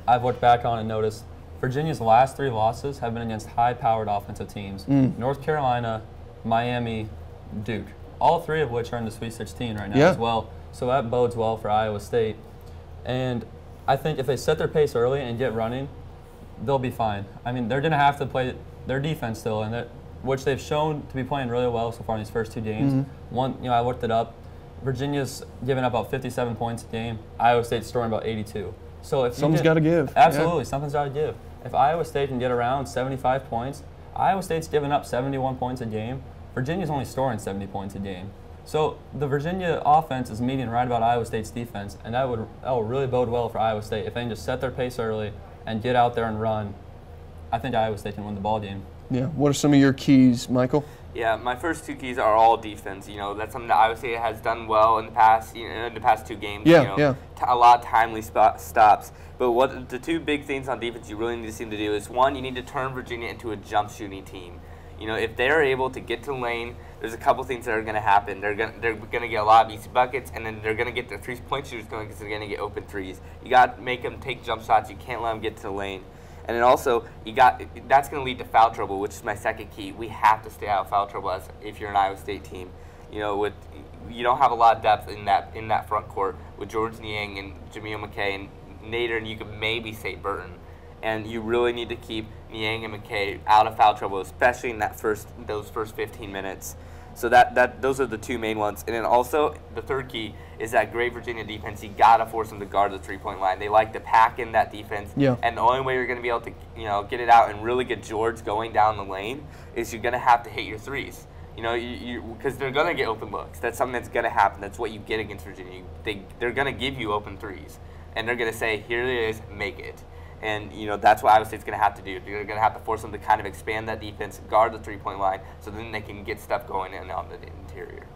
I've looked back on and noticed, Virginia's last 3 losses have been against high-powered offensive teams. North Carolina, Miami, Duke. All 3 of which are in the Sweet 16 right now as well. So that bodes well for Iowa State. And I think if they set their pace early and get running, they'll be fine. I mean, they're going to have to play their defense still, which they've shown to be playing really well so far in these first 2 games. One, I looked it up. Virginia's giving up about 57 points a game. Iowa State's scoring about 82. So if something's got to give. Absolutely, something's got to give. If Iowa State can get around 75 points, Iowa State's giving up 71 points a game. Virginia's only scoring 70 points a game. So the Virginia offense is meeting right about Iowa State's defense, and that will really bode well for Iowa State. If they can just set their pace early and get out there and run, I think Iowa State can win the ball game. Yeah. What are some of your keys, Michael? Yeah, my first 2 keys are all defense. That's something that Iowa State has done well in the past. In the past 2 games. A lot of timely stops. But what the 2 big things on defense you really need to see them to do is, one, you need to turn Virginia into a jump shooting team. If they're able to get to the lane, there's a couple things that are going to happen. They're going to get a lot of easy buckets, and then they're going to get their 3-point shooters going because they're going to get open threes. You got to make them take jump shots. You can't let them get to the lane. And then also, that's going to lead to foul trouble, which is my second key. We have to stay out of foul trouble if you're an Iowa State team. You don't have a lot of depth in that front court with George Niang and Jameel McKay and Nader, and you could maybe say Burton. And you really need to keep Niang and McKay out of foul trouble, especially in those first 15 minutes. So those are the 2 main ones. And then also the third key is that great Virginia defense. You gotta force them to guard the 3-point line. They like to pack in that defense. Yeah. And the only way you're gonna be able to get it out and really get George going down the lane is you're gonna have to hit your threes. Because they're gonna get open looks. That's something that's gonna happen. That's what you get against Virginia. They're gonna give you open threes, and they're gonna say, "Here it is, make it." And, that's what Iowa State's going to have to do. They're going to have to force them to kind of expand that defense, guard the 3-point line, so then they can get stuff going in on the interior.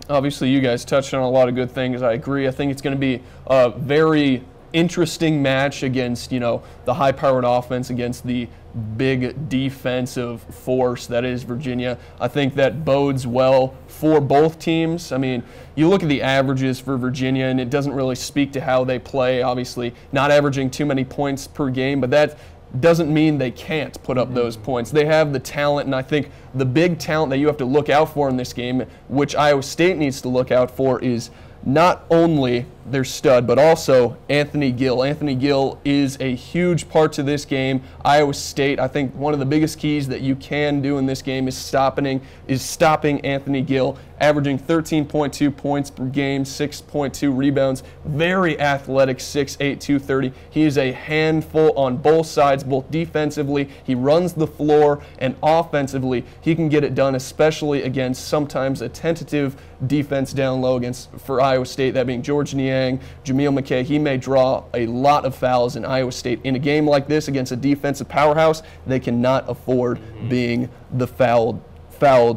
Obviously, you guys touched on a lot of good things. I agree. I think it's going to be a very interesting match against, the high-powered offense against the big defensive force that is Virginia. I think that bodes well for both teams. I mean, you look at the averages for Virginia, and it doesn't really speak to how they play. Obviously, not averaging too many points per game, but that doesn't mean they can't put up those points. They have the talent, and I think the big talent that you have to look out for in this game, which Iowa State needs to look out for, is not only their stud, but also Anthony Gill. Anthony Gill is a huge part to this game. Iowa State, I think one of the biggest keys that you can do in this game is stopping Anthony Gill, averaging 13.2 points per game, 6.2 rebounds. Very athletic, 6'8", 230. He is a handful on both sides, both defensively. He runs the floor, and offensively, he can get it done, especially against sometimes a tentative defense down low for Iowa State, that being George Niang, Jameel McKay. He may draw a lot of fouls in Iowa State. In a game like this against a defensive powerhouse, they cannot afford being the fouled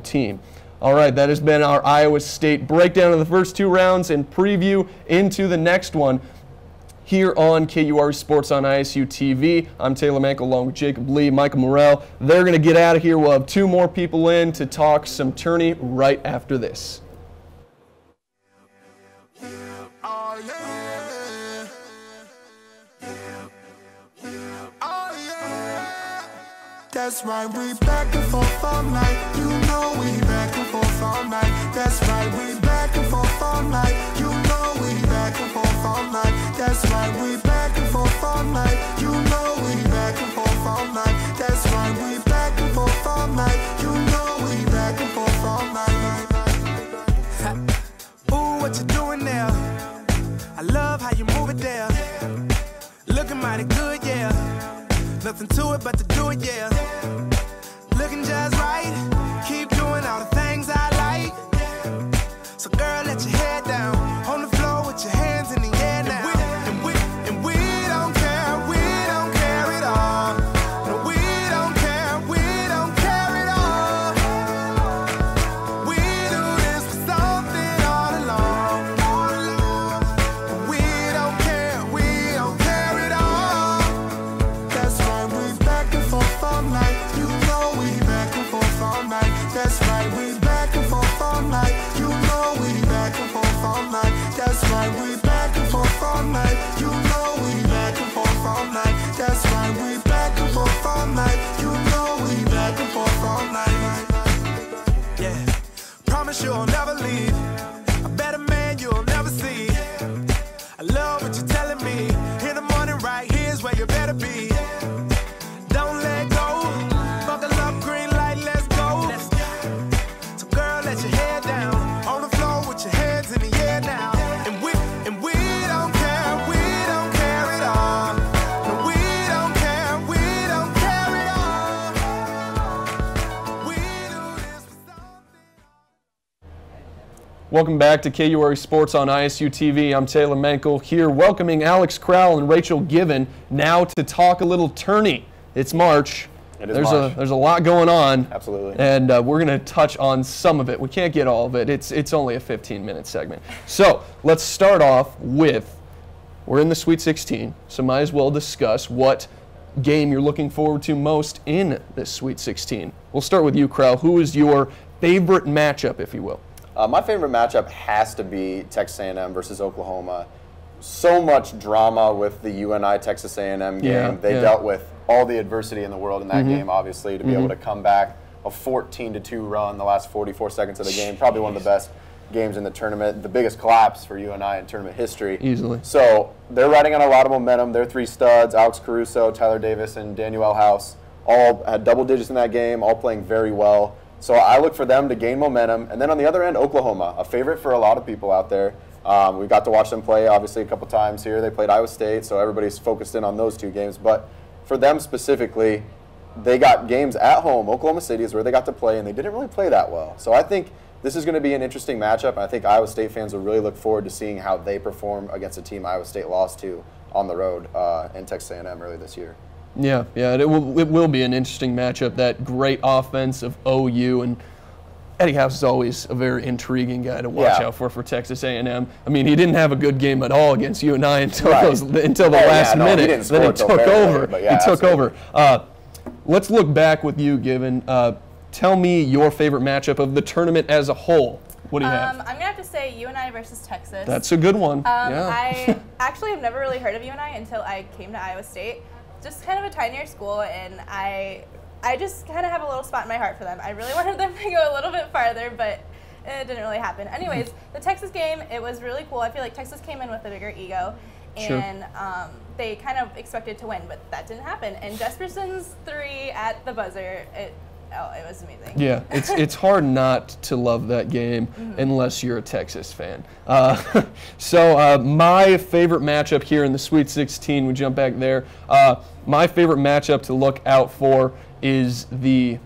team. All right, that has been our Iowa State breakdown of the first 2 rounds and preview into the next one here on KURE Sports on ISUtv. I'm Taylor Mankle along with Jacob Lee, Michael Murrell. They're going to get out of here. We'll have 2 more people in to talk some tourney right after this. That's right, we back and forth all night. You know we back and forth all night. That's right, we back and forth all night. You know we back and forth all night. That's right, we back and forth all night. You know we back and forth all night. That's right, we back and forth all night. You know we back and forth all night. Ooh, what you doing there? I love how you move it there. Nothing to it but to do it, yeah. Looking just right, keep doing all the things I like. So girl, let your head down, on the floor with your hands in the air now. And we don't care at all. No, we don't care at all. We do this for something all along. We don't care at all. That's right, we back and forth all night. You know we back and forth all night. That's right, we back and forth all night. You know we back and forth all night. That's right, we back and forth all night. You know we back and forth all night. That's right, we back and forth all night. You know we back and forth all night. Yeah, promise you'll never leave. A better man you'll never see. I love what you're telling me. In the morning, right here's where you better be. Don't let go. Buckle up, green light, let's go. So girl, let your head down, on the floor with your hands in the air now. And we don't care at all. No, we don't care at all. We do this for something. Welcome back to KURE Sports on ISUtv. I'm Taylor Mankle here, welcoming Alex Crowl and Rachel Given now to talk a little tourney. It's March. It is March. There's a lot going on. Absolutely. And we're going to touch on some of it. We can't get all of it. It's only a 15-minute segment. So let's start off with, we're in the Sweet 16, so might as well discuss what game you're looking forward to most in this Sweet 16. We'll start with you, Crowl. Who is your favorite matchup, if you will? My favorite matchup has to be Texas A&M versus Oklahoma. So much drama with the UNI Texas A&M game. They dealt with all the adversity in the world in that game, obviously, to be able to come back a 14-2 run the last 44 seconds of the game. Probably one of the best games in the tournament. The biggest collapse for UNI in tournament history. Easily. So they're riding on a lot of momentum. Their three studs, Alex Caruso, Tyler Davis, and Daniel House, all had double digits in that game, all playing very well. So I look for them to gain momentum. And then on the other end, Oklahoma, a favorite for a lot of people out there. We got to watch them play, obviously, a couple times here. They played Iowa State, so everybody's focused in on those two games. But for them specifically, they got games at home. Oklahoma City is where they got to play, and they didn't really play that well. So I think this is going to be an interesting matchup, and I think Iowa State fans will really look forward to seeing how they perform against a team Iowa State lost to on the road in Texas A&M early this year. Yeah, it will be an interesting matchup. That great offense of OU, and Eddie House is always a very intriguing guy to watch out for Texas A&M. I mean, he didn't have a good game at all against UNI until the last minute. Then he took over. He took over. Let's look back with you, Given. Tell me your favorite matchup of the tournament as a whole. What do you have? I'm going to have to say UNI versus Texas. That's a good one. I actually have never really heard of UNI until I came to Iowa State. Just kind of a tinier school, and I just kind of have a little spot in my heart for them. I really wanted them to go a little bit farther, but it didn't really happen. Anyways, the Texas game, it was really cool. I feel like Texas came in with a bigger ego, and they kind of expected to win, but that didn't happen. And Jesperson's three at the buzzer, it was amazing. Yeah, it's hard not to love that game unless you're a Texas fan. So my favorite matchup here in the Sweet 16, we jump back there. My favorite matchup to look out for is the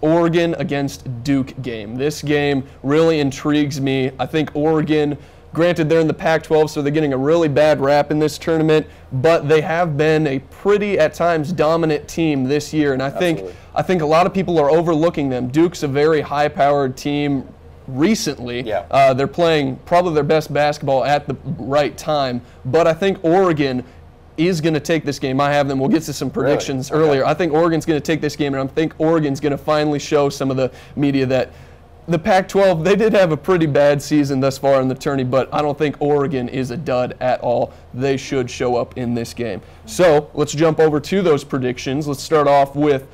Oregon against Duke game. This game really intrigues me. I think Oregon, granted they're in the Pac-12, so they're getting a really bad rap in this tournament, but they have been a pretty, at times, dominant team this year, and I think a lot of people are overlooking them. Duke's a very high-powered team recently. They're playing probably their best basketball at the right time, but I think Oregon is going to take this game. I have them. We'll get to some predictions earlier. I think Oregon's going to take this game, and I think Oregon's going to finally show some of the media that the Pac-12, they did have a pretty bad season thus far in the tourney, but I don't think Oregon is a dud at all. They should show up in this game. So let's jump over to those predictions. Let's start off with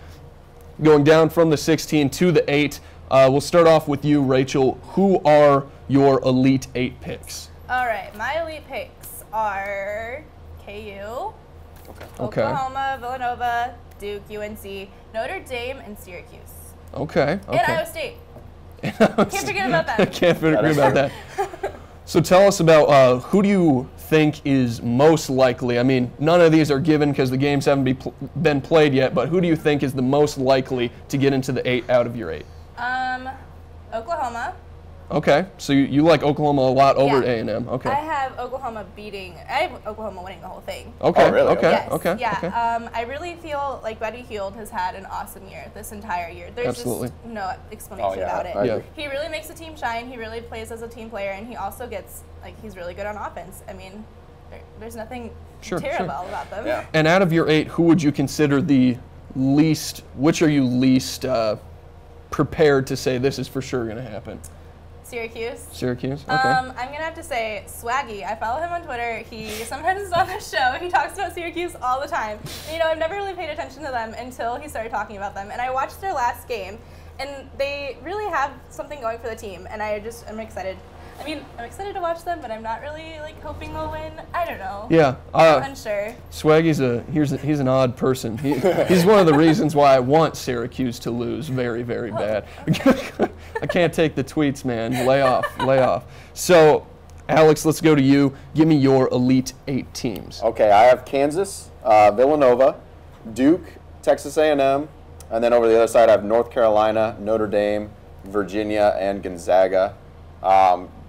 going down from the 16 to the 8. We'll start off with you, Rachel. Who are your Elite 8 picks? All right, my Elite picks are KU, Oklahoma, Villanova, Duke, UNC, Notre Dame, and Syracuse. Okay. And Iowa State. Can't forget about that. Can't forget about that. So tell us about who do you think is most likely? I mean, none of these are given because the games haven't been played yet, but who do you think is the most likely to get into the 8 out of your 8? Oklahoma. Okay, so you like Oklahoma a lot over Yeah. A&M. Okay. I have Oklahoma winning the whole thing. Okay. Oh, really? Okay. Yes, Okay. yeah. Okay. I really feel like Buddy Hield has had an awesome year this entire year. There's Absolutely. just no explanation about it. I Yeah. agree. He really makes the team shine. He really plays as a team player, and he also gets, like, he's really good on offense. I mean, there's nothing terrible about them. Yeah. And out of your 8, who would you consider the least? Which are you least prepared to say this is for sure going to happen? Syracuse. Syracuse. Okay. I'm gonna have to say Swaggy. I follow him on Twitter. He sometimes is on the show. He talks about Syracuse all the time. And, I've never really paid attention to them until he started talking about them. And I watched their last game, and they really have something going for the team. And I'm excited. I mean, I'm excited to watch them, but I'm not really hoping they'll win. I don't know. Yeah. I'm unsure. Swaggy's he's an odd person. He's one of the reasons why I want Syracuse to lose very, very bad. I can't take the tweets, man. Lay off. So, Alex, let's go to you. Give me your Elite 8 teams. Okay, I have Kansas, Villanova, Duke, Texas A&M, and then over the other side I have North Carolina, Notre Dame, Virginia, and Gonzaga.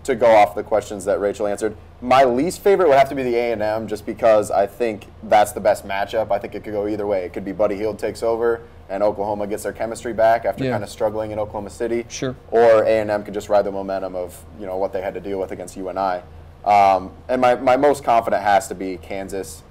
To go off the questions that Rachel answered, my least favorite would have to be the A&M, just because I think that's the best matchup. I think it could go either way. It could be Buddy Hield takes over and Oklahoma gets their chemistry back after kind of struggling in Oklahoma City. Sure. Or A&M could just ride the momentum of what they had to deal with against UNI. And my most confident has to be Kansas.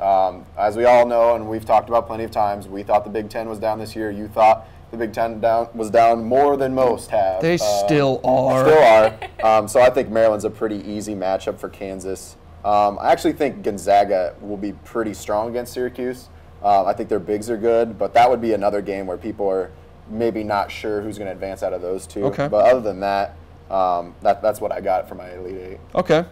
As we all know, and we've talked about plenty of times, we thought the Big Ten was down this year. You thought the Big Ten was down more than most have. They still are. So I think Maryland's a pretty easy matchup for Kansas. I actually think Gonzaga will be pretty strong against Syracuse. I think their bigs are good, but that would be another game where people are maybe not sure who's going to advance out of those two. Okay. But other than that, that's what I got for my Elite 8. Okay.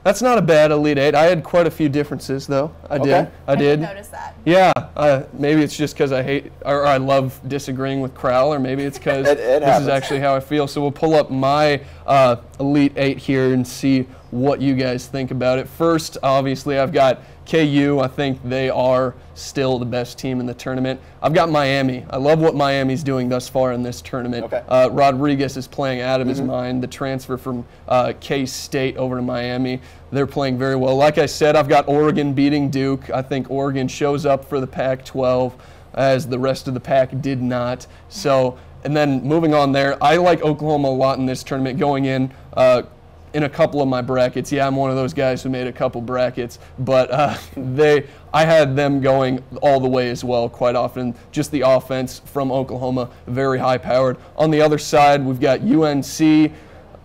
That's not a bad Elite 8. I had quite a few differences, though. I did. I did notice that. Yeah. Maybe it's just because I love disagreeing with Crowl, or maybe it's because this is actually how I feel. So we'll pull up my Elite 8 here and see what you guys think about it. First, obviously, I've got KU. I think they are still the best team in the tournament. I've got Miami. I love what Miami's doing thus far in this tournament. Okay. Rodriguez is playing out of his mind. The transfer from K-State over to Miami, they're playing very well. Like I said, I've got Oregon beating Duke. I think Oregon shows up for the Pac-12 as the rest of the pack did not. So, and then moving on there, I like Oklahoma a lot in this tournament going in a couple of my brackets. Yeah, I'm one of those guys who made a couple brackets, but I had them going all the way as well quite often. Just the offense from Oklahoma, very high-powered. On the other side, we've got UNC,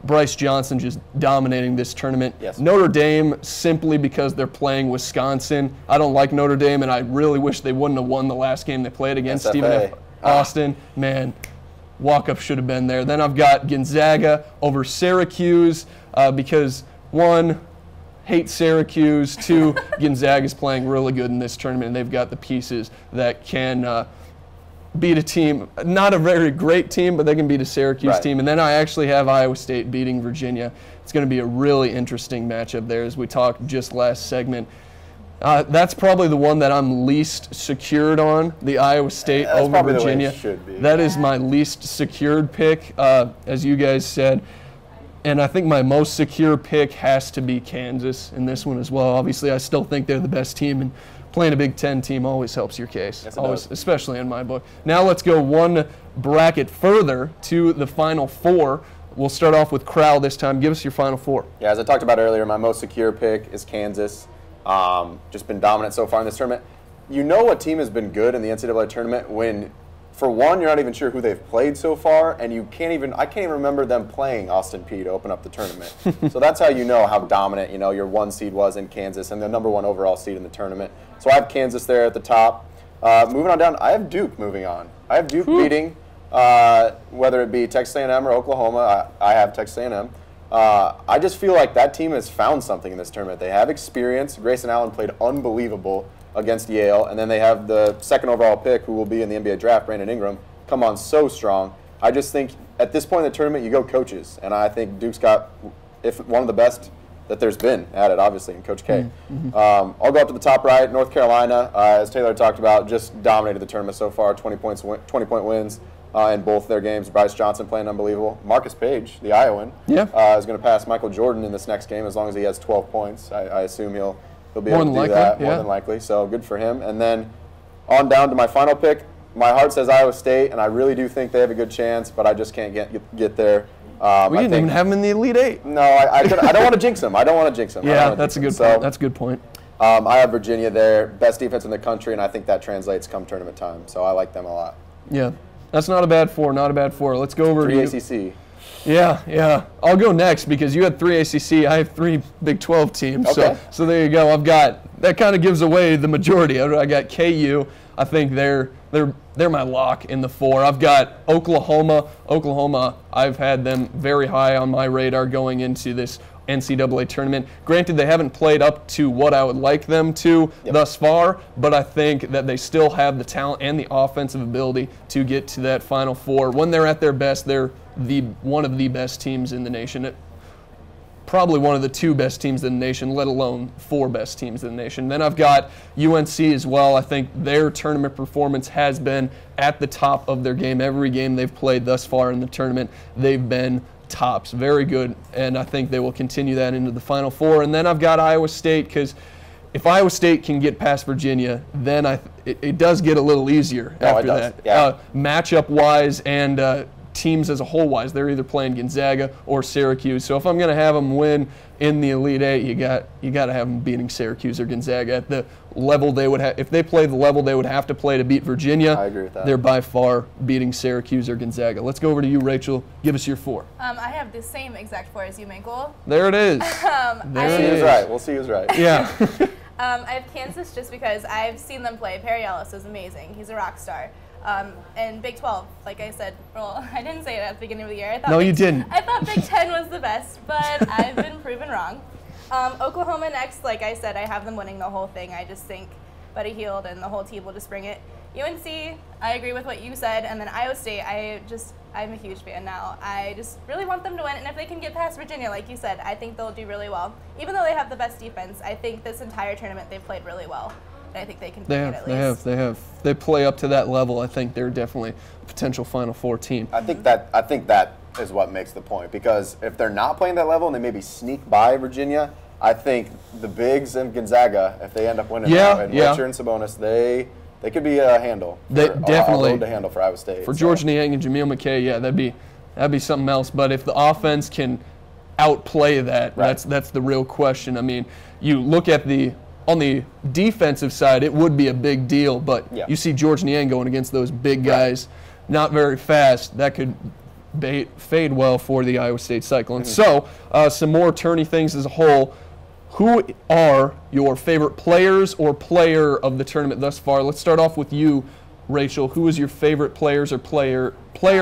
Bryce Johnson just dominating this tournament. Yes. Notre Dame, simply because they're playing Wisconsin. I don't like Notre Dame, and I really wish they wouldn't have won the last game they played against SFA. Stephen F. Austin. Man, walk-up should have been there. Then I've got Gonzaga over Syracuse because, one, hate Syracuse. 2, Gonzaga's playing really good in this tournament, and they've got the pieces that can beat a team, not a very great team, but they can beat a Syracuse team. And then I actually have Iowa State beating Virginia. It's going to be a really interesting matchup there, as we talked just last segment. That's probably the one that I'm least secured on, the Iowa State over Virginia. The way it should be. That is my least secured pick, as you guys said. And I think my most secure pick has to be Kansas in this one as well. Obviously, I still think they're the best team, and playing a Big Ten team always helps your case, Yes, it always, does. especially in my book. Now let's go one bracket further to the Final Four. We'll start off with Crowl this time. Give us your Final Four. Yeah, as I talked about earlier, my most secure pick is Kansas. Just been dominant so far in this tournament. You know what team has been good in the NCAA tournament when, for one, you're not even sure who they've played so far, and I can't even remember them playing Austin Peay to open up the tournament. So that's how you know how dominant, your 1 seed was in Kansas and the number 1 overall seed in the tournament. So I have Kansas there at the top. Moving on down, I have Duke moving on. I have Duke beating, whether it be Texas A&M or Oklahoma. I have Texas A&M. I just feel like that team has found something in this tournament. They have experience. Grayson Allen played unbelievable against Yale, and then they have the 2nd overall pick, who will be in the NBA draft, Brandon Ingram, come on so strong. I just think at this point in the tournament, you go coaches, and I think Duke's got one of the best that there's been added, obviously, in Coach K. I'll go up to the top right. North Carolina, as Taylor talked about, just dominated the tournament so far. 20-point wins in both their games. Bryce Johnson playing unbelievable. Marcus Page, the Iowan, is going to pass Michael Jordan in this next game as long as he has 12 points. I assume he'll be able to do that more than likely. So good for him. And then on down to my final pick. My heart says Iowa State, and I really do think they have a good chance, but I just can't get there. We didn't even have them in the Elite Eight. No, I don't want to jinx them. I don't want to jinx them. Yeah, that's a good point. That's a good point. I have Virginia there, best defense in the country, and I think that translates come tournament time. So I like them a lot. Yeah, that's not a bad four. Not a bad four. Let's go over to ACC. Yeah. I'll go next because you had 3 ACC. I have 3 Big 12 teams. Okay. So there you go. I've got that. Kind of gives away the majority. I got KU. I think they're my lock in the 4. I've got Oklahoma. I've had them very high on my radar going into this NCAA tournament. Granted, they haven't played up to what I would like them to thus far, but I think that they still have the talent and the offensive ability to get to that Final Four. When they're at their best, they're one of the best teams in the nation. Probably one of the 2 best teams in the nation, let alone 4 best teams in the nation. Then I've got UNC as well. I think their tournament performance has been at the top of their game. Every game they've played thus far in the tournament, they've been tops. Very good, and I think they will continue that into the Final Four. And then I've got Iowa State because if Iowa State can get past Virginia, then it does get a little easier after that. Yeah. Matchup-wise and teams as a whole wise, they're either playing Gonzaga or Syracuse. So if I'm going to have them win in the Elite Eight, you got to have them beating Syracuse or Gonzaga at the level they would have. If they play the level they would have to play to beat Virginia, I agree with that. They're by far beating Syracuse or Gonzaga. Let's go over to you, Rachel. Give us your 4. I have the same exact 4 as you, Mankle. There it is. We'll see who's right. Yeah. I have Kansas just because I've seen them play. Perry Ellis is amazing. He's a rock star. And Big 12, like I said, well, I didn't say it at the beginning of the year. No, you didn't. I thought Big 10 was the best, but I've been proven wrong. Oklahoma next, like I said, I have them winning the whole thing. I just think Buddy Hield and the whole team will just bring it. UNC, I agree with what you said, and then Iowa State, I'm a huge fan now. I just really want them to win, and if they can get past Virginia, like you said, I think they'll do really well. Even though they have the best defense, I think this entire tournament they've played really well. I think they can beat it at least. They have. They play up to that level. I think they're definitely a potential Final Four team. I think that is what makes the point, because if they're not playing that level and they maybe sneak by Virginia, I think the bigs and Gonzaga, if they end up winning and Richard and Sabonis, they could be a handle. Definitely a load to handle for Iowa State. For George Niang and Jameel McKay, that'd be something else. But if the offense can outplay that, that's the real question. I mean, you look at on the defensive side, it would be a big deal, but you see George Niang going against those big guys, not very fast. That could fade well for the Iowa State Cyclones. So, some more tourney things as a whole. Who are your favorite players or player of the tournament thus far? Let's start off with you, Rachel. Who is your favorite players or player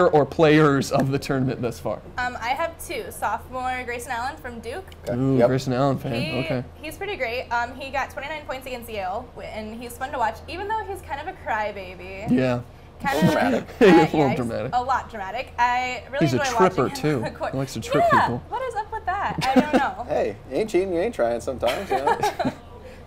or players of the tournament thus far? I have 2. Sophomore Grayson Allen from Duke. Ooh, Grayson Allen fan. Okay. He's pretty great. He got 29 points against Yale, and he's fun to watch, even though he's kind of a crybaby. Yeah. Kind of dramatic. He's a little dramatic. A lot dramatic. I really enjoy watching tripper him too. on the court. He likes to trip people. What is up with that? I don't know. Hey, you ain't cheating, you ain't trying sometimes. You know?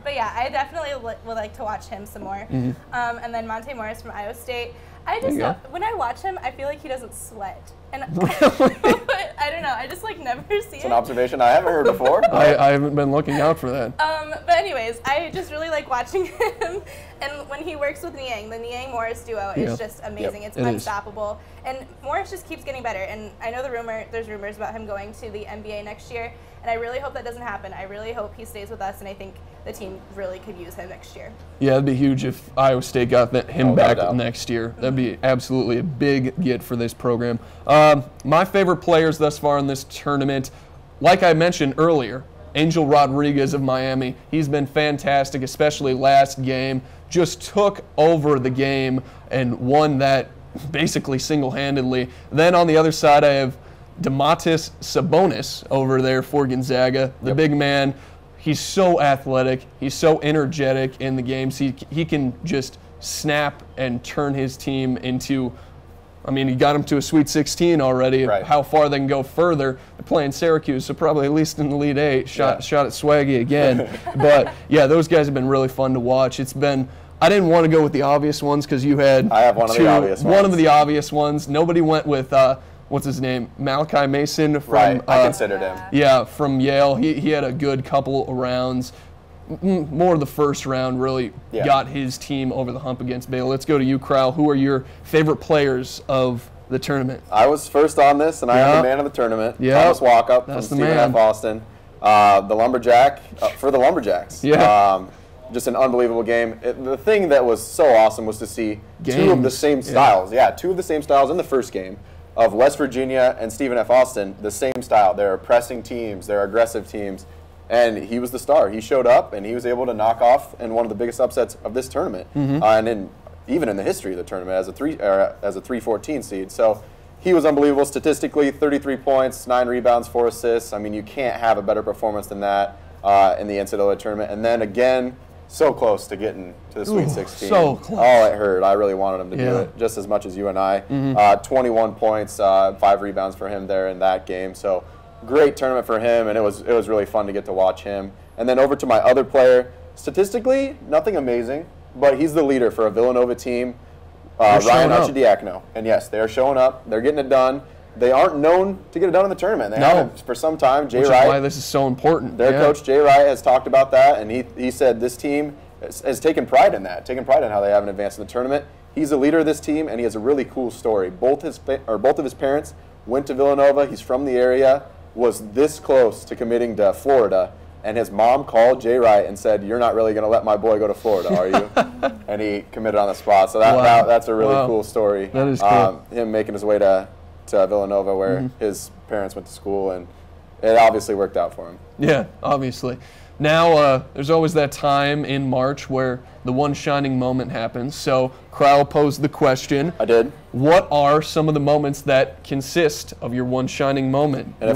But yeah, I definitely would like to watch him some more. And then Monte Morris from Iowa State. I just when I watch him, I feel like he doesn't sweat, and I don't know. I just never see it. It's an observation I haven't heard before. I haven't been looking out for that. But anyways, I just really like watching him, and when he works with Niang, the Niang-Morris duo is just amazing. It's unstoppable, and Morris just keeps getting better. And I know there's rumors about him going to the NBA next year, and I really hope that doesn't happen. I really hope he stays with us, and I think the team really could use him next year. Yeah, it'd be huge if Iowa State got him back next year. That'd be absolutely a big get for this program. My favorite players thus far in this tournament, like I mentioned earlier, Angel Rodriguez of Miami. He's been fantastic, especially last game. Just took over the game and won that basically single-handedly. Then on the other side, I have Domantas Sabonis over there for Gonzaga, the big man. He's so athletic. He's so energetic in the games. He can just snap and turn his team into I mean, he got them to a Sweet 16 already. Right. How far they can go further. They're playing Syracuse, so probably at least in the Elite Eight. Shot at Swaggy again. But, yeah, those guys have been really fun to watch. It's been – I didn't want to go with the obvious ones because you had I have one of the obvious ones. One of the obvious ones. Nobody went with what's his name? Malachi Mason from Right, I considered him. Yeah, from Yale. He had a good couple of rounds. More of the first round really got his team over the hump against Baylor. Let's go to you, Crowl. Who are your favorite players of the tournament? I was first on this, and I am the man of the tournament. Thomas Walkup from Stephen F. Austin. The Lumberjack for the Lumberjacks. Just an unbelievable game. The thing that was so awesome was to see two of the same styles. Two of the same styles in the first game of West Virginia and Stephen F. Austin, the same style. They're pressing teams. They're aggressive teams. And he was the star. He showed up, and he was able to knock off in one of the biggest upsets of this tournament, and even in the history of the tournament as a 3-14 seed. So he was unbelievable statistically. 33 points, 9 rebounds, 4 assists. I mean, you can't have a better performance than that in the NCAA tournament. And then again, so close to getting to the Sweet 16. So close. Oh, it hurt. I really wanted him to do it just as much as you and I. 21 points, 5 rebounds for him there in that game. So. Great tournament for him, and it was really fun to get to watch him. And then over to my other player, statistically, nothing amazing, but he's the leader for a Villanova team, Ryan Arcidiacono. And yes, they're showing up. They're getting it done. They aren't known to get it done in the tournament. They haven't for some time. Jay Which Wright, is why this is so important. Their coach, Jay Wright, has talked about that, and he said this team has taken pride in that, taken pride in how they haven't advanced in the tournament. He's the leader of this team, and he has a really cool story. Both of his parents went to Villanova. He's from the area. Was this close to committing to Florida, and his mom called Jay Wright and said, "You're not really going to let my boy go to Florida, are you?" And he committed on the spot. So that's a really cool story. That is cool. Him making his way to Villanova, where his parents went to school, and it obviously worked out for him. Yeah, obviously. Now, there's always that time in March where the one shining moment happens. So, Crowl posed the question. I did. What are some of the moments that consist of your one shining moment? And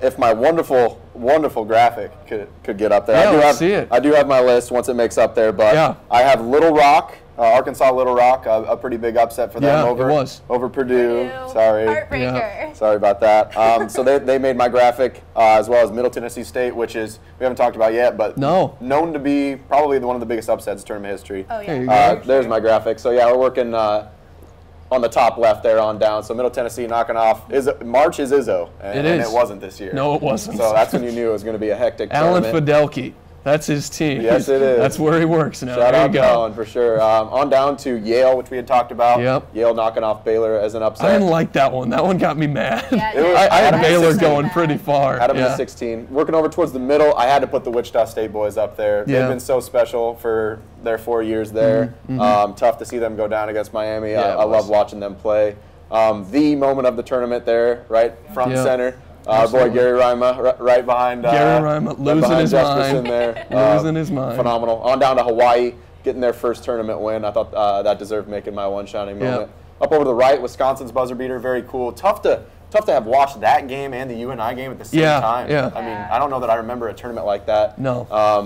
if my wonderful, wonderful graphic could get up there. Yeah, let's see it. I do have my list once it makes up there, but I have Little Rock, Arkansas Little Rock, a pretty big upset for them over Purdue. Sorry. Heartbreaker. Yeah. Sorry about that. So they made my graphic, as well as Middle Tennessee State, which is, we haven't talked about yet, but known to be probably one of the biggest upsets in tournament history. Oh, yeah. There's my graphic. So, yeah, we're working on the top left there on down. So Middle Tennessee knocking off. March is Izzo, and it wasn't this year. No, it wasn't. So that's when you knew it was going to be a hectic Alan tournament. Fidelki. That's his team. Yes, it is. That's where he works now. Shout there out you go. to Alan for sure. On down to Yale, which we had talked about. Yep. Yale knocking off Baylor as an upset. I didn't like that one. That one got me mad. Yeah, I had Baylor so going mad. pretty far. Had them in 16. Working over towards the middle, I had to put the Wichita State boys up there. They've been so special for their 4 years there. Tough to see them go down against Miami. Yeah, I love watching them play. The moment of the tournament there, right front and center. Our boy Gary Rima, right behind. Gary Rima losing his mind. There. Losing his mind. Phenomenal. On down to Hawaii, getting their first tournament win. I thought that deserved making my one shining moment. Up over to the right, Wisconsin's buzzer beater, very cool. Tough to have watched that game and the UNI game at the same time. Yeah. I mean, I don't know that I remember a tournament like that. No.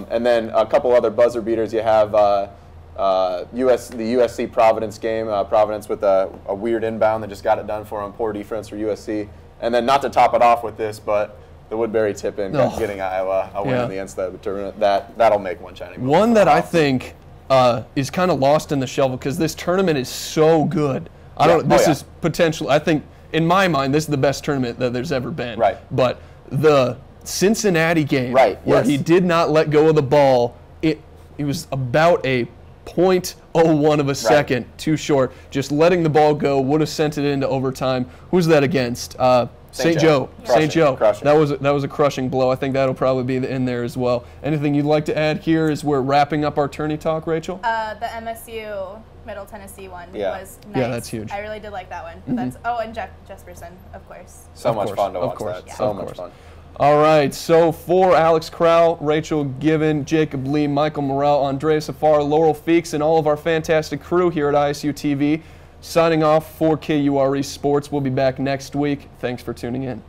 And then a couple other buzzer beaters. You have the USC Providence game. Providence with a weird inbound that just got it done for them. Poor defense for USC. And then not to top it off with this, but the Woodbury tip-in getting Iowa a win in the NCAA tournament. That'll make one shining moment. One that I think is kind of lost in the shuffle because this tournament is so good. This is potential. I think, in my mind, this is the best tournament that there's ever been. Right. But the Cincinnati game, where he did not let go of the ball, it was about a 0.01 of a second too short. Just letting the ball go would have sent it into overtime. Who's that against? St. Joe. St. Joe. That was a crushing blow. I think that'll probably be in there as well. Anything you'd like to add here as we're wrapping up our tourney talk, Rachel? The MSU Middle Tennessee one was nice. Yeah, that's huge. I really did like that one. And Jesperson, of course. So much fun to watch that. Yeah. So much fun. All right, so for Alex Crowl, Rachel Given, Jacob Lee, Michael Murrell, Andreas Haffar, Laurel Feakes, and all of our fantastic crew here at ISUtv, signing off for KURE Sports. We'll be back next week. Thanks for tuning in.